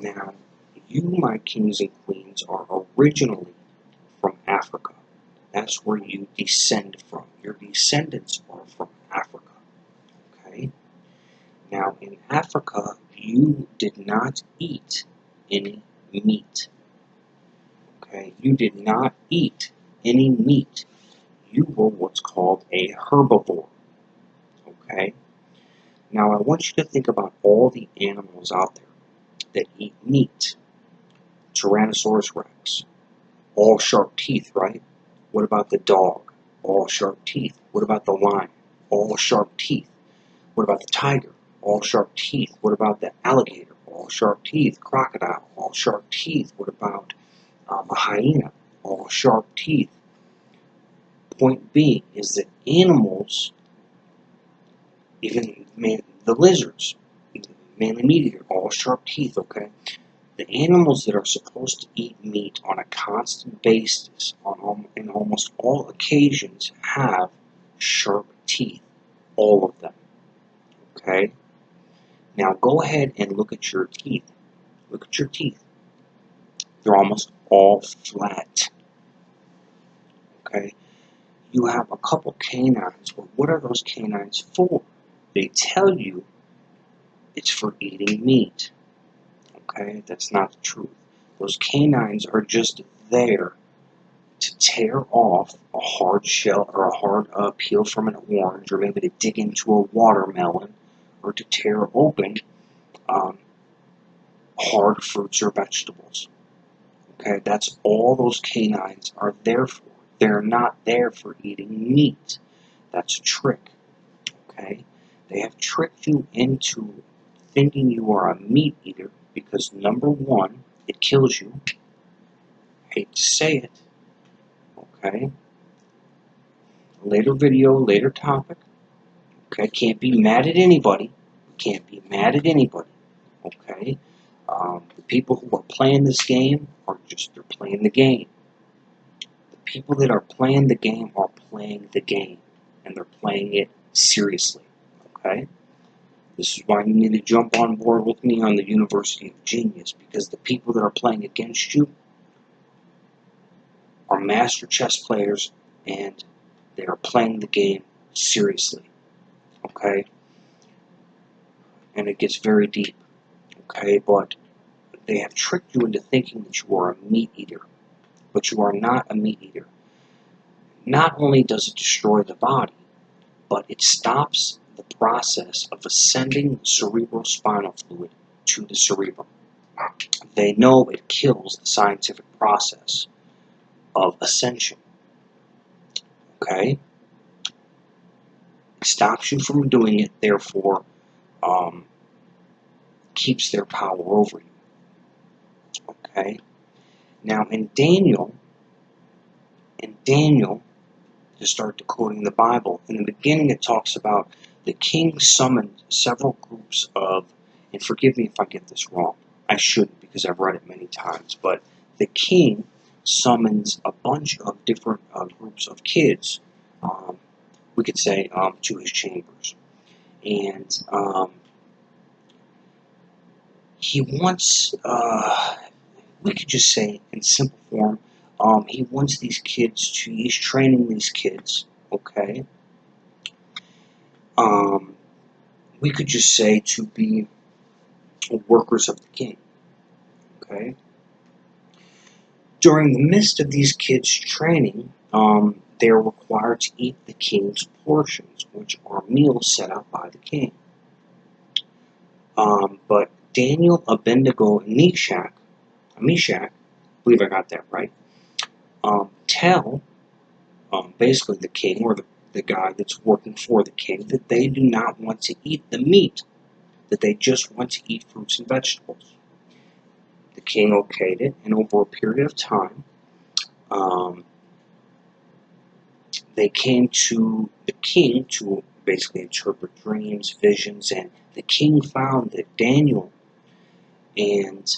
Speaker 1: now, you, my kings and queens, are originally from Africa. That's where you descend from. Your descendants are from Africa. Okay, now in Africa, you did not eat any meat. Okay, you did not eat any meat. You were what's called a herbivore. Okay? Now I want you to think about all the animals out there that eat meat. Tyrannosaurus Rex. All sharp teeth, right? What about the dog? All sharp teeth. What about the lion? All sharp teeth. What about the tiger? All sharp teeth. What about the alligator? All sharp teeth. Crocodile. All sharp teeth. What about a hyena? All sharp teeth. Point being is that animals, even the lizards, mainly meat eater, all sharp teeth, okay? The animals that are supposed to eat meat on a constant basis, in almost all occasions, have sharp teeth, all of them, okay? Now go ahead and look at your teeth. Look at your teeth. They're almost all flat, okay? You have a couple canines, but what are those canines for? They tell you it's for eating meat. Okay, that's not the truth. Those canines are just there to tear off a hard shell or a hard peel from an orange, or maybe to dig into a watermelon, or to tear open hard fruits or vegetables. Okay, that's all those canines are there for. They're not there for eating meat. That's a trick. Okay, they have tricked you into thinking you are a meat eater because, number one, it kills you. Hate to say it. Okay, later video, later topic. Okay, can't be mad at anybody. Can't be mad at anybody. Okay, the people who are playing this game they're playing the game. The people that are playing the game are playing the game, and they're playing it seriously. Okay. This is why you need to jump on board with me on the University of Genius, because the people that are playing against you are master chess players, and they are playing the game seriously. Okay? And it gets very deep. Okay? But they have tricked you into thinking that you are a meat eater. But you are not a meat eater. Not only does it destroy the body, but it stops the process of ascending the cerebrospinal fluid to the cerebrum. they know it kills the scientific process of ascension. Okay? It stops you from doing it, therefore keeps their power over you. Okay? Now in Daniel, to start decoding the Bible, in the beginning it talks about the king summoned several groups of, and forgive me if I get this wrong, I shouldn't because I've read it many times, but the king summons a bunch of different groups of kids, we could say, to his chambers. And he wants, we could just say in simple form, he wants these kids to, he's training these kids, okay? We could just say to be workers of the king, okay? During the midst of these kids' training, they're required to eat the king's portions, which are meals set out by the king. But Daniel, Abednego, and Meshach, I believe I got that right, tell basically the king or the guy that's working for the king that they do not want to eat the meat, that they just want to eat fruits and vegetables. The king okayed it, and over a period of time, they came to the king to basically interpret dreams, visions, and the king found that Daniel and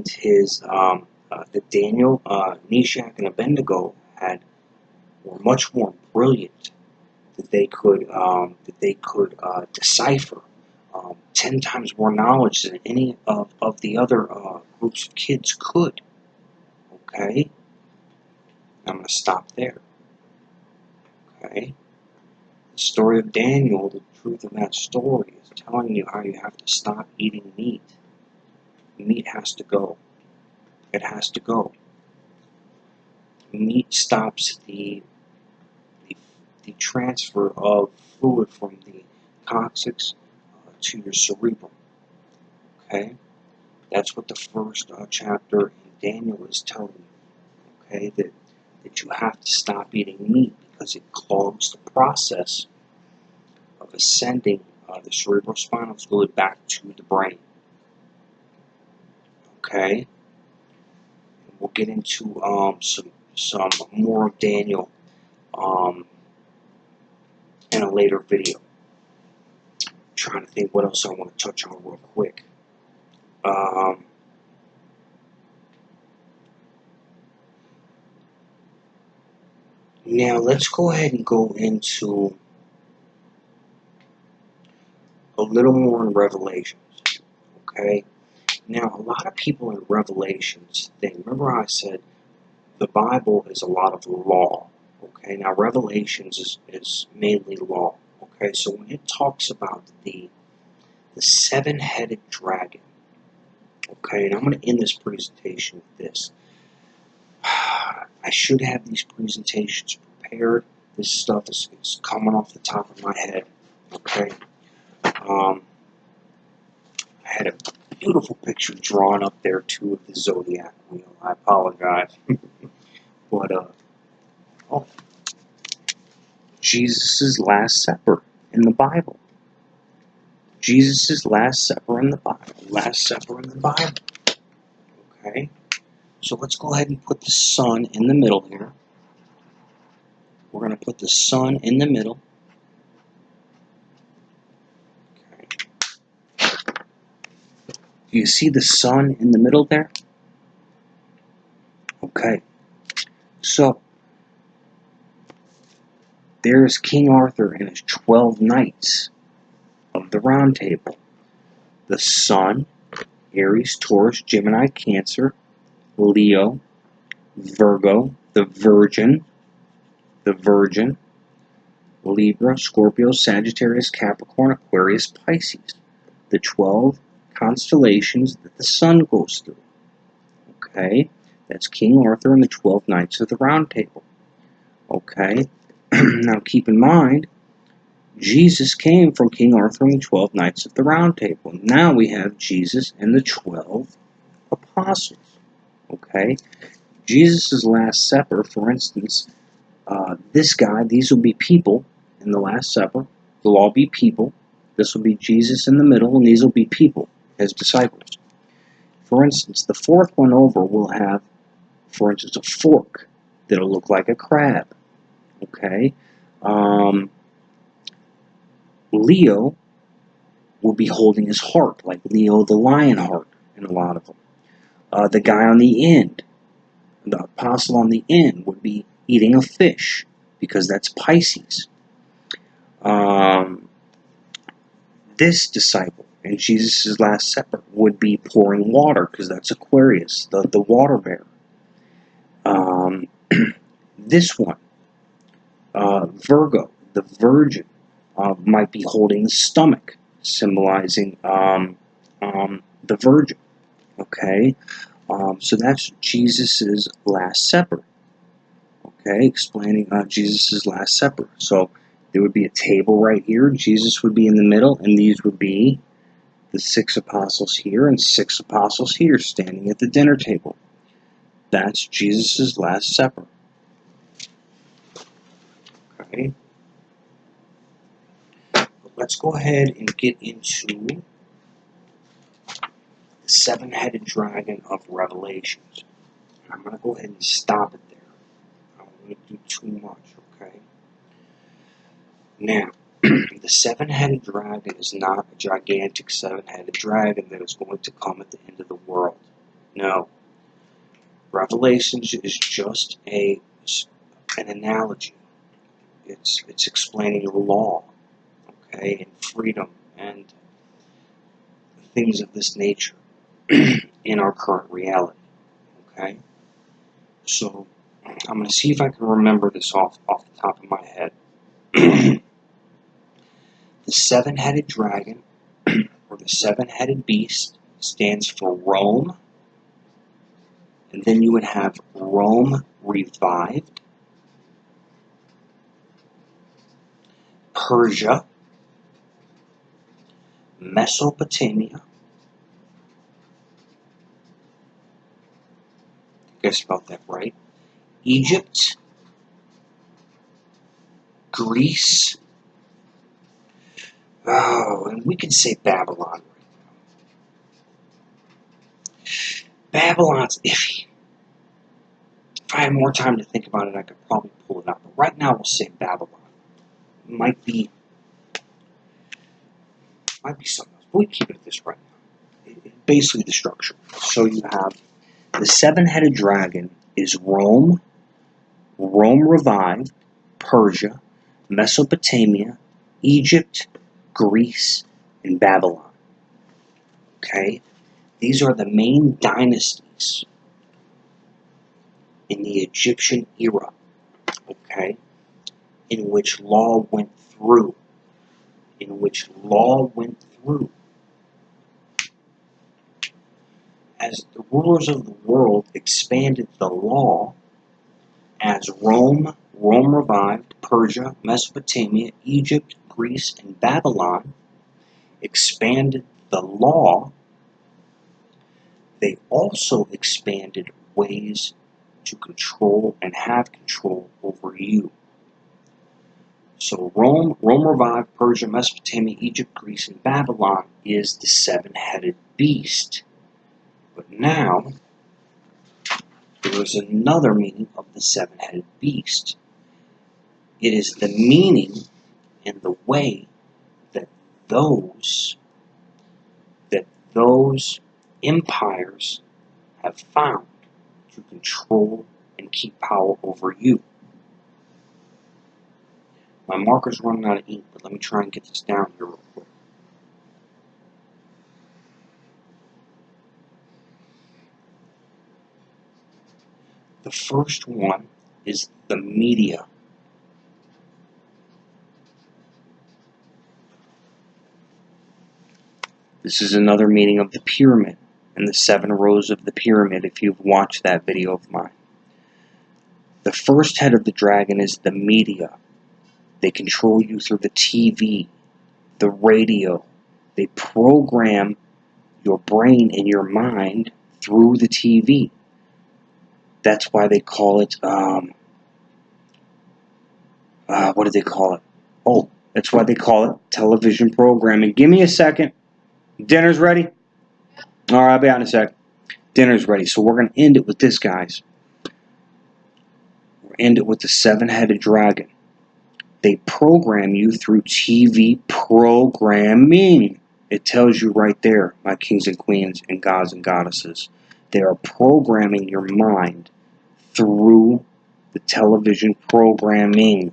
Speaker 1: his Daniel, Meshach, and Abednego were much more brilliant, that they could decipher 10 times more knowledge than any of the other groups of kids could. Okay, I'm going to stop there. Okay, the story of Daniel, the truth of that story is telling you how you have to stop eating meat. Meat has to go. It has to go. Meat stops the transfer of fluid from the coccyx to your cerebrum. Okay, that's what the first chapter in Daniel is telling you. Okay, that you have to stop eating meat because it clogs the process of ascending the cerebrospinal fluid back to the brain. Okay, and we'll get into some more of Daniel in a later video. I'm trying to think what else I want to touch on real quick. Now let's go ahead and go into a little more in Revelations. Okay. Now a lot of people in Revelations think. Remember how I said the Bible is a lot of law. Okay. Now Revelations is mainly law. Okay. So when it talks about the seven-headed dragon. Okay. And I'm going to end this presentation with this. I should have these presentations prepared. This stuff is coming off the top of my head. Okay. I had a beautiful picture drawn up there too of the zodiac wheel. I apologize. But oh, Jesus' Last Supper in the Bible. Jesus' Last Supper in the Bible. Last Supper in the Bible. Okay. So let's go ahead and put the sun in the middle here. We're going to put the sun in the middle. Okay. Do you see the sun in the middle there? Okay. So there's King Arthur and his 12 knights of the Round Table. The sun, Aries, Taurus, Gemini, Cancer, Leo, Virgo, the Virgin, Libra, Scorpio, Sagittarius, Capricorn, Aquarius, Pisces. The 12 constellations that the sun goes through. Okay, that's King Arthur and the 12 Knights of the Round Table. Okay, now keep in mind, Jesus came from King Arthur and the 12 Knights of the Round Table. Now we have Jesus and the 12 apostles. Okay? Jesus' Last Supper, for instance, this guy, these will be people in the Last Supper. They'll all be people. This will be Jesus in the middle, and these will be people, his disciples. For instance, the fourth one over will have, for instance, a fork that'll look like a crab. Okay? Leo will be holding his heart, like Leo the lion heart in a lot of them. The guy on the end, the apostle on the end, would be eating a fish, because that's Pisces. This disciple in Jesus' Last Supper would be pouring water, because that's Aquarius, the water bearer. This one, Virgo, the virgin, might be holding the stomach, symbolizing the virgin. Okay, so that's Jesus' Last Supper. Okay, explaining Jesus' Last Supper. So there would be a table right here. Jesus would be in the middle, and these would be the 6 apostles here and 6 apostles here standing at the dinner table. That's Jesus' Last Supper. Okay. Let's go ahead and get into the 7-headed dragon of Revelations. I'm going to go ahead and stop it there. I don't want to do too much, okay? Now, the 7-headed dragon is not a gigantic 7-headed dragon that is going to come at the end of the world. No. Revelations is just an analogy. It's explaining the law, okay, and freedom and things of this nature in our current reality, okay? So I'm going to see if I can remember this off the top of my head. The 7-headed dragon, or the 7-headed beast, stands for Rome, and then you would have Rome revived, Persia, Mesopotamia, I think I spelled that right, Egypt, Greece, and we can say Babylon. Babylon's iffy. If I had more time to think about it, I could probably pull it up. But right now, we'll say Babylon. It might be something else. But we keep it at this right now. Basically, the structure. So you have the 7-headed dragon is Rome, Rome revived, Persia, Mesopotamia, Egypt, Greece, and Babylon. Okay? These are the main dynasties in the Egyptian era, okay, in which law went through. As the rulers of the world expanded the law, as Rome revived, Persia, Mesopotamia, Egypt, Greece, and Babylon expanded the law, they also expanded ways to control and have control over you. So Rome revived, Persia, Mesopotamia, Egypt, Greece, and Babylon is the 7-headed beast. But now, there is another meaning of the 7-headed beast. It is the meaning and the way that those empires have found to control and keep power over you. My marker's running out of ink, but let me try and get this down here real quick. The first one is the media. This is another meaning of the pyramid and the 7 rows of the pyramid if you've watched that video of mine. The first head of the dragon is the media. They control you through the TV, the radio. They program your brain and your mind through the TV. That's why they call it, what do they call it? Oh, that's why they call it television programming. Give me a second. Dinner's ready? All right, I'll be out in a sec. Dinner's ready. So we're going to end it with this, guys. We'll end it with the seven-headed dragon. They program you through TV programming. It tells you right there, my kings and queens and gods and goddesses. They are programming your mind through the television programming.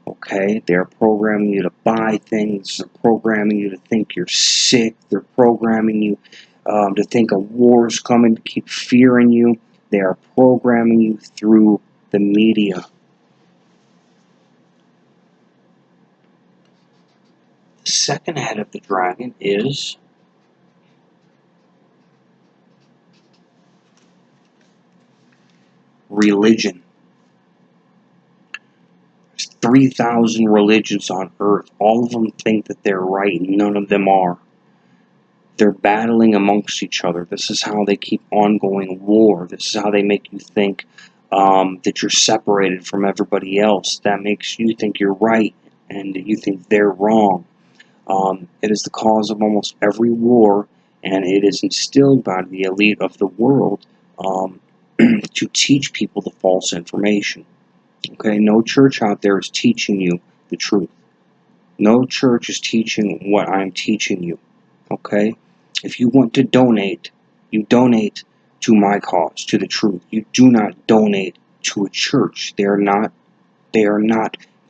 Speaker 1: Okay? They're programming you to buy things. They're programming you to think you're sick. They're programming you to think a war's coming, to keep fearing you. They are programming you through the media. The second head of the dragon is religion. There's 3,000 religions on earth. All of them think that they're right, and none of them are. They're battling amongst each other. This is how they keep ongoing war. This is how they make you think that you're separated from everybody else. That makes you think you're right, and you think they're wrong. It is the cause of almost every war, and it is instilled by the elite of the world to teach people the false information. Okay, no church out there is teaching you the truth. No church is teaching what I'm teaching you. Okay, if you want to donate, you donate to my cause, to the truth. You do not donate to a church. They are not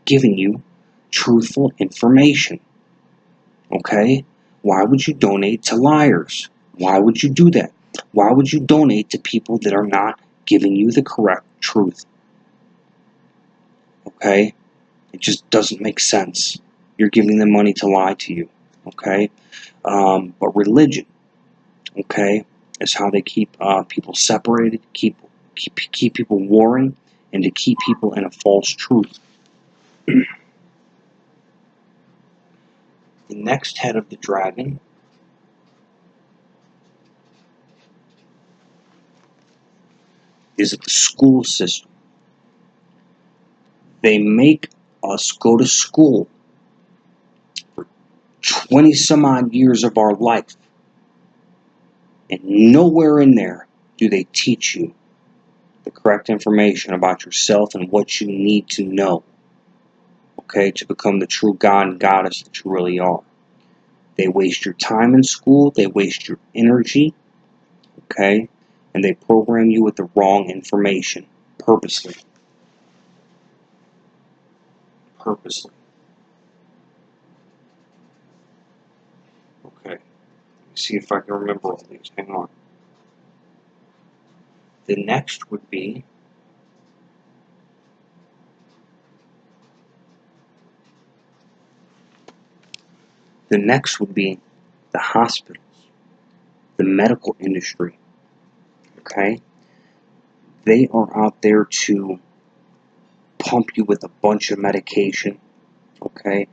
Speaker 1: giving you truthful information. Okay? Why would you donate to liars? Why would you do that? Why would you donate to people that are not giving you the correct truth? Okay? It just doesn't make sense. You're giving them money to lie to you. Okay? But religion, okay, is how they keep people separated, keep people warring, and to keep people in a false truth. The next head of the dragon is the school system. They make us go to school for 20 some odd years of our life, and nowhere in there do they teach you the correct information about yourself and what you need to know, okay, to become the true God and goddess that you really are. They waste your time in school, they waste your energy, okay, and they program you with the wrong information, purposely. Purposely. Okay, let me see if I can remember all these. Hang on. The next would be the hospitals, the medical industry, okay? They are out there to pump you with a bunch of medication, okay?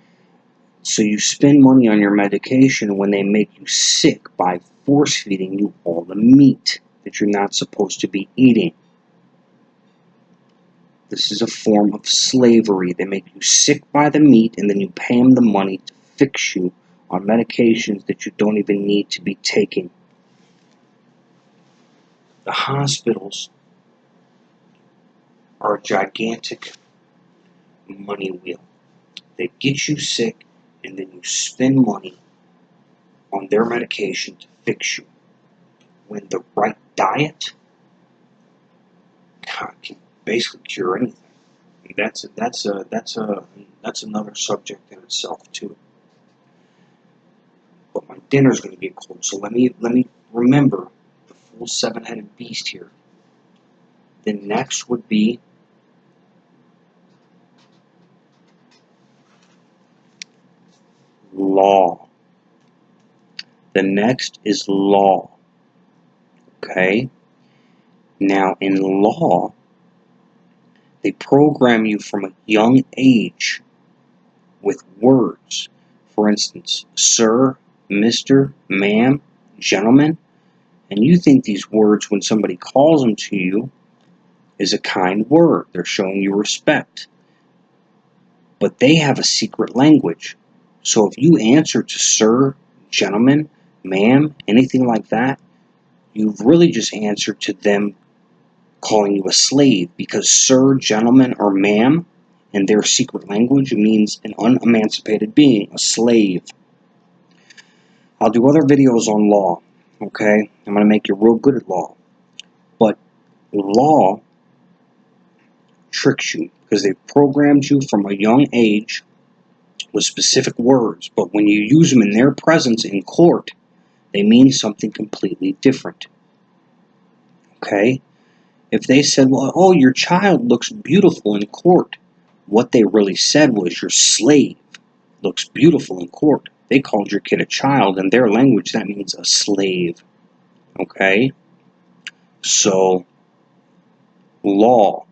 Speaker 1: So you spend money on your medication when they make you sick by force-feeding you all the meat that you're not supposed to be eating. This is a form of slavery. They make you sick by the meat, and then you pay them the money to fix you on medications that you don't even need to be taking. The hospitals are a gigantic money wheel. They get you sick, and then you spend money on their medication to fix you. When the right diet can basically cure anything. That's another subject in itself too. But my dinner's going to get cold, so let me remember the full seven-headed beast here. The next would be law. The next is law. Okay? Now, in law, they program you from a young age with words. For instance, sir, Mr., ma'am, gentlemen. And you think these words, when somebody calls them to you, is a kind word. They're showing you respect. But they have a secret language. So if you answer to sir, gentlemen, ma'am, anything like that, you've really just answered to them calling you a slave, because sir, gentleman, or ma'am in their secret language means an unemancipated being, a slave. I'll do other videos on law, okay? I'm going to make you real good at law. But law tricks you because they've programmed you from a young age with specific words, but when you use them in their presence in court, they mean something completely different. Okay? If they said, well, oh, your child looks beautiful in court, what they really said was your slave looks beautiful in court. They called your kid a child. In their language, that means a slave. Okay? So, law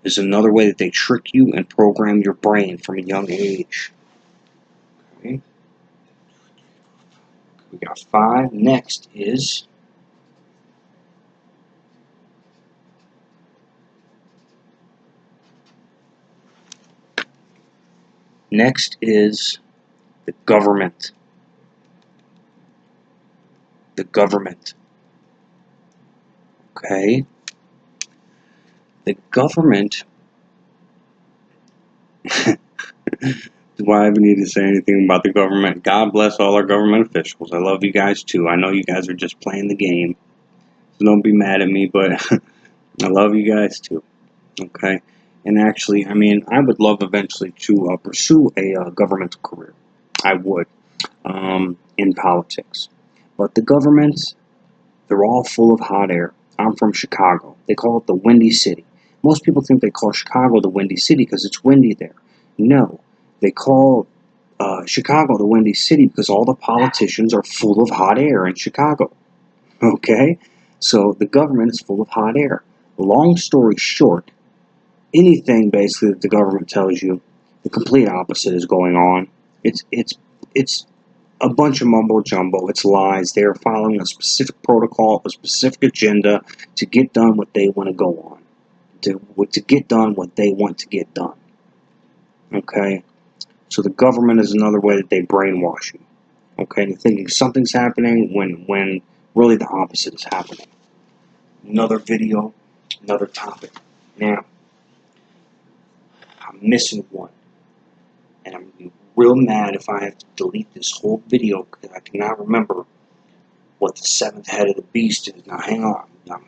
Speaker 1: is another way that they trick you and program your brain from a young age. Okay? We got 5. Next is the government. The government. Okay? The government. Do I even need to say anything about the government? God bless all our government officials. I love you guys too. I know you guys are just playing the game. So don't be mad at me, but I love you guys too. Okay? And actually, I mean, I would love eventually to pursue a governmental career. I would. In politics. But the governments, they're all full of hot air. I'm from Chicago. They call it the Windy City. Most people think they call Chicago the Windy City because it's windy there. No, they call Chicago the Windy City because all the politicians are full of hot air in Chicago. Okay? So the government is full of hot air. Long story short, anything basically that the government tells you, the complete opposite is going on. It's a bunch of mumbo jumbo. It's lies. They're following a specific protocol, a specific agenda to get done what they want to go on, to get done what they want to get done. Okay? So the government is another way that they brainwash you. Okay? They're thinking something's happening when really the opposite is happening. Another video, another topic. Now, I'm missing one. And I'm going to be real mad if I have to delete this whole video because I cannot remember what the 7th head of the beast is. Now, hang on. Now,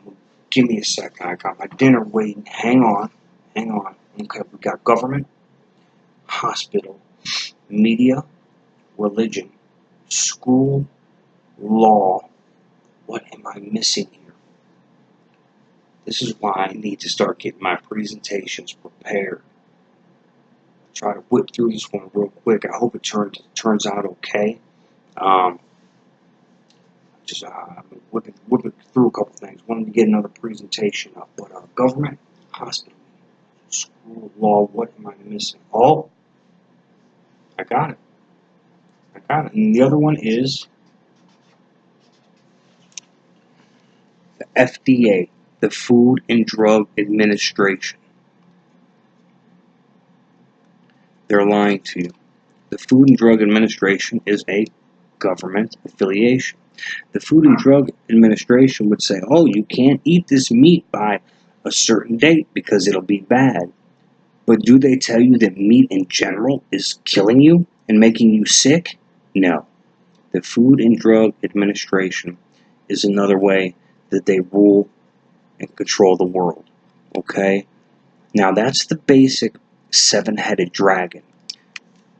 Speaker 1: give me a second. I got my dinner waiting. Hang on. Okay, we got government, hospital, media, religion, school, law. What am I missing here? This is why I need to start getting my presentations prepared. Try to whip through this one real quick. I hope it turns out okay. I'm whipping through a couple things. Wanted to get another presentation up, but government, hospital, school, law. What am I missing? Oh, I got it. And the other one is the FDA, the Food and Drug Administration. They're lying to you. The Food and Drug Administration is a government affiliation. The Food and Drug Administration would say, oh, you can't eat this meat by a certain date because it'll be bad. But do they tell you that meat in general is killing you and making you sick? No. The Food and Drug Administration is another way that they rule and control the world. Okay? Now that's the basic 7-headed dragon.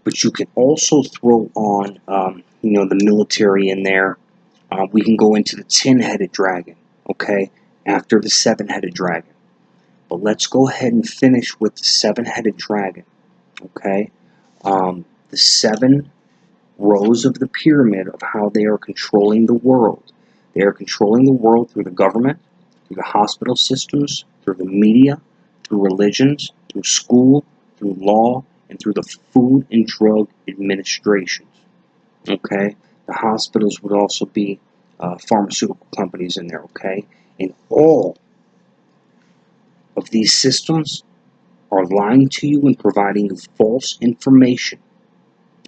Speaker 1: But you can also throw on, the military in there. We can go into the 10-headed dragon, okay, after the 7-headed dragon. But let's go ahead and finish with the 7-headed dragon, okay? The 7 rows of the pyramid of how they are controlling the world. They are controlling the world through the government, through the hospital systems, through the media, through religions, through school, through law, and through the Food and Drug Administrations. Okay? The hospitals would also be pharmaceutical companies in there, okay? And all of these systems are lying to you and providing you false information,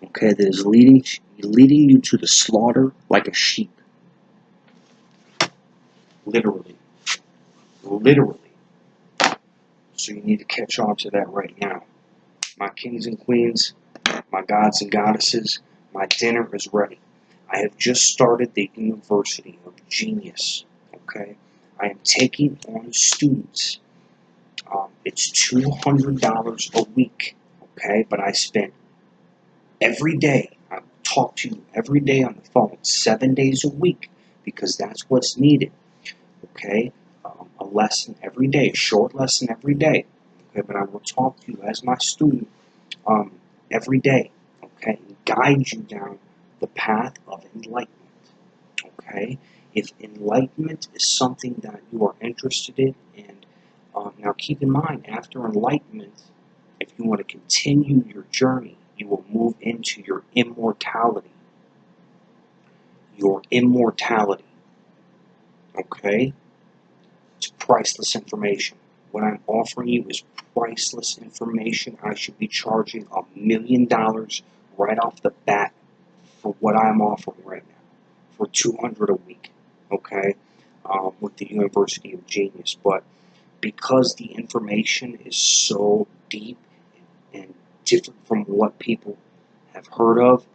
Speaker 1: okay, that is leading you to the slaughter like a sheep. Literally. Literally. So you need to catch on to that right now. My kings and queens, my gods and goddesses, my dinner is ready. I have just started the University of Genius, okay? I am taking on students. It's $200 a week, okay? But I spend every day, I talk to you every day on the phone, 7 days a week, because that's what's needed, okay? A lesson every day, a short lesson every day, okay? But I will talk to you as my student every day, okay? And guide you down the path of enlightenment, okay? If enlightenment is something that you are interested in, and now keep in mind, after enlightenment, if you want to continue your journey, you will move into your immortality. Your immortality, okay? It's priceless information. What I'm offering you is priceless information. I should be charging $1 million right off the bat for what I'm offering right now, for $200 a week, okay, with the University of Genius. But because the information is so deep and different from what people have heard of,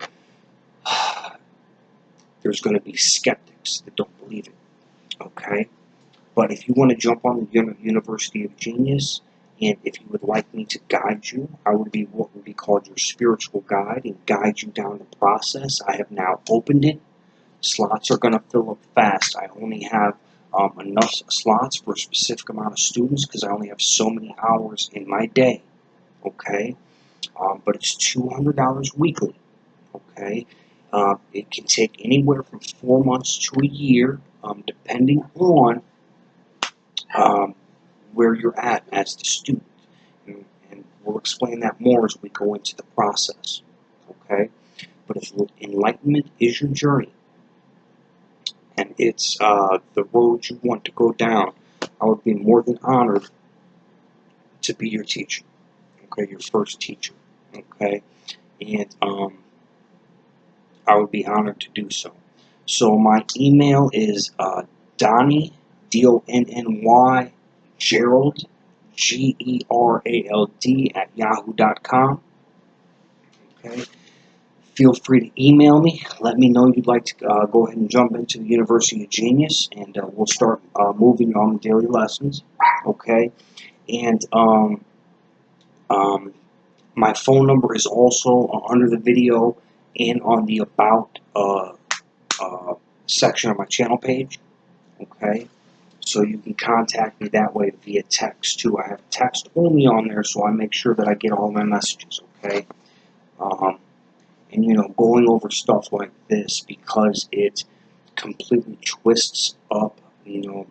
Speaker 1: there's going to be skeptics that don't believe it, okay? But if you want to jump on the University of Genius, and if you would like me to guide you, I would be what would be called your spiritual guide and guide you down the process. I have now opened it. Slots are going to fill up fast. I only have enough slots for a specific amount of students because I only have so many hours in my day, okay? But it's $200 weekly, okay? It can take anywhere from 4 months to a year, depending on where you're at as the student. And we'll explain that more as we go into the process, okay? But if enlightenment is your journey, and it's the road you want to go down, I would be more than honored to be your teacher, okay, your first teacher, okay? And I would be honored to do so. So my email is Donny, D-O-N-N-Y, Gerald, Gerald, at yahoo.com. Okay. Feel free to email me. Let me know you'd like to go ahead and jump into the University of Genius, and we'll start moving on the daily lessons. Okay. And my phone number is also under the video and on the About section of my channel page. Okay. So you can contact me that way via text too. I have text only on there, so I make sure that I get all my messages, okay? And you know, going over stuff like this, because it completely twists up, you know,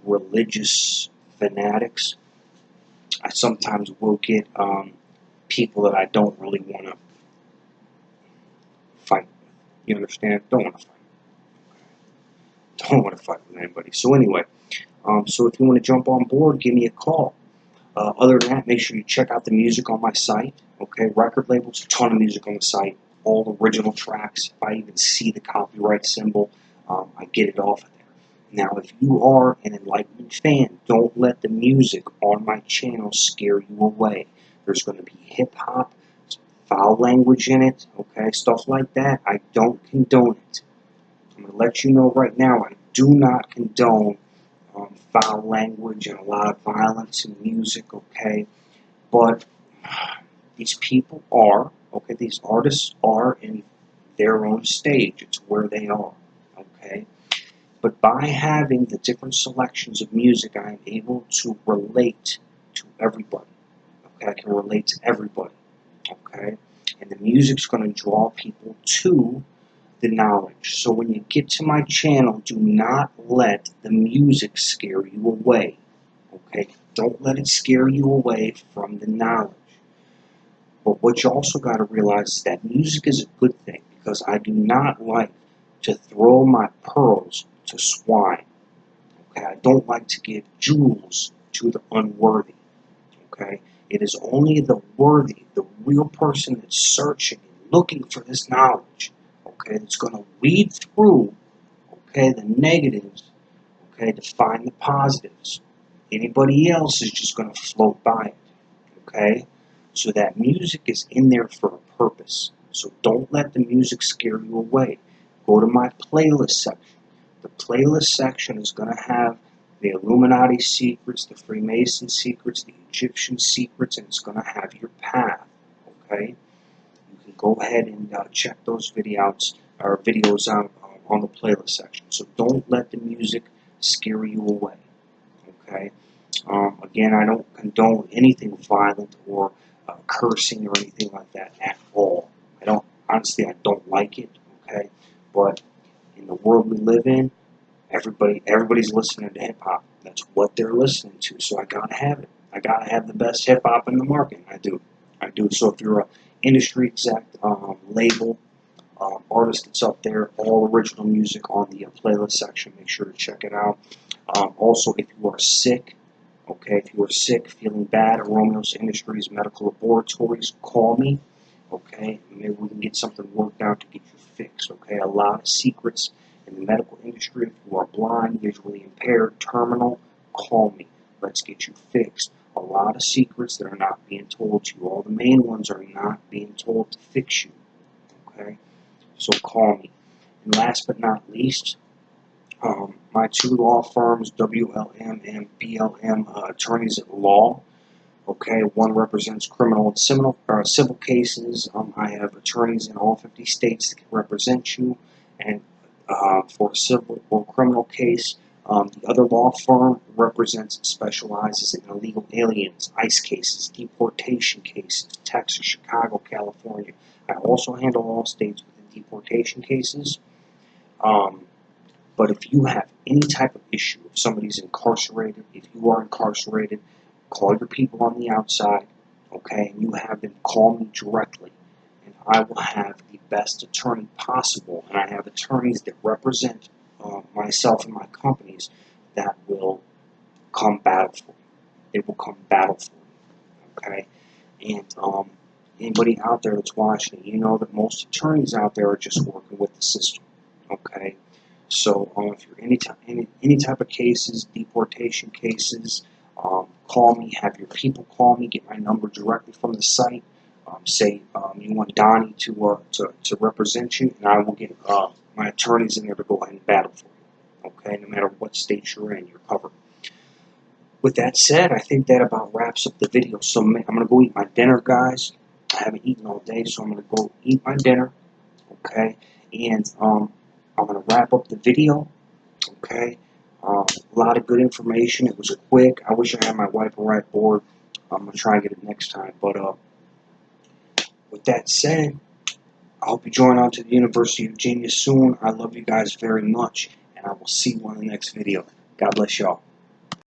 Speaker 1: religious fanatics, I sometimes will get people that I don't really want to fight with. You understand? Don't want to fight. Don't want to fight with anybody. So anyway, so if you want to jump on board, give me a call. Other than that, make sure you check out the music on my site. Okay, record labels, a ton of music on the site, all original tracks. If I even see the copyright symbol, I get it off of there. Now, if you are an Enlightenment fan, don't let the music on my channel scare you away. There's going to be hip-hop, foul language in it, okay, stuff like that. I don't condone it. I'm going to let you know right now, I do not condone foul language and a lot of violence in music, okay? But these people are, okay, these artists are in their own stage. It's where they are, okay? But by having the different selections of music, I am able to relate to everybody, okay? I can relate to everybody, okay? And the music's going to draw people to the knowledge. So when you get to my channel, do not let the music scare you away. Okay? Don't let it scare you away from the knowledge. But what you also got to realize is that music is a good thing, because I do not like to throw my pearls to swine. Okay, I don't like to give jewels to the unworthy. Okay, it is only the worthy, the real person that's searching and looking for this knowledge, okay, that's going to weed through, okay, the negatives, okay, to find the positives. Anybody else is just going to float by it, okay? So that music is in there for a purpose. So don't let the music scare you away. Go to my playlist section. The playlist section is going to have the Illuminati secrets, the Freemason secrets, the Egyptian secrets, and it's going to have your path, okay? You can go ahead and check those videos out on the playlist section. So don't let the music scare you away, okay? Again, I don't condone anything violent or cursing or anything like that at all. Honestly, I don't like it, okay? But in the world we live in, everybody's listening to hip hop. That's what they're listening to. So I gotta have it. I gotta have the best hip hop in the market. I do. So if you're a industry exec, label, artist that's up there, all original music on the playlist section, make sure to check it out. Also, if you are sick, okay, if you are sick, feeling bad, Aromeos Industries Medical Laboratories, call me, okay, maybe we can get something worked out to get you fixed, okay. A lot of secrets in the medical industry. If you are blind, visually impaired, terminal, call me. Let's get you fixed. A lot of secrets that are not being told to you. All the main ones are not being told to fix you, okay. So call me. And last but not least, my two law firms, WLM and BLM Attorneys at Law. Okay, one represents criminal and civil cases. I have attorneys in all 50 states that can represent you, and for a civil or criminal case, the other law firm represents and specializes in illegal aliens, ICE cases, deportation cases, Texas, Chicago, California. I also handle all states with the deportation cases. But if you have any type of issue, if somebody's incarcerated, if you are incarcerated, call your people on the outside, okay, and you have them call me directly, and I will have the best attorney possible, and I have attorneys that represent myself and my companies that will come battle for you. They will come battle for you, okay? And anybody out there that's watching, you know that most attorneys out there are just working with the system, okay? So if you're any type of cases, deportation cases, call me. Have your people call me. Get my number directly from the site. Say you want Donnie to represent you, and I will get my attorneys in there to go ahead and battle for you. Okay, no matter what state you're in, you're covered. With that said, I think that about wraps up the video. So I'm gonna go eat my dinner, guys. I haven't eaten all day, so I'm gonna go eat my dinner. Okay, and I'm going to wrap up the video, okay? A lot of good information. It was quick. I wish I had my whiteboard board. I'm going to try and get it next time. But with that said, I hope you join on to the University of Genius soon. I love you guys very much, and I will see you on the next video. God bless y'all.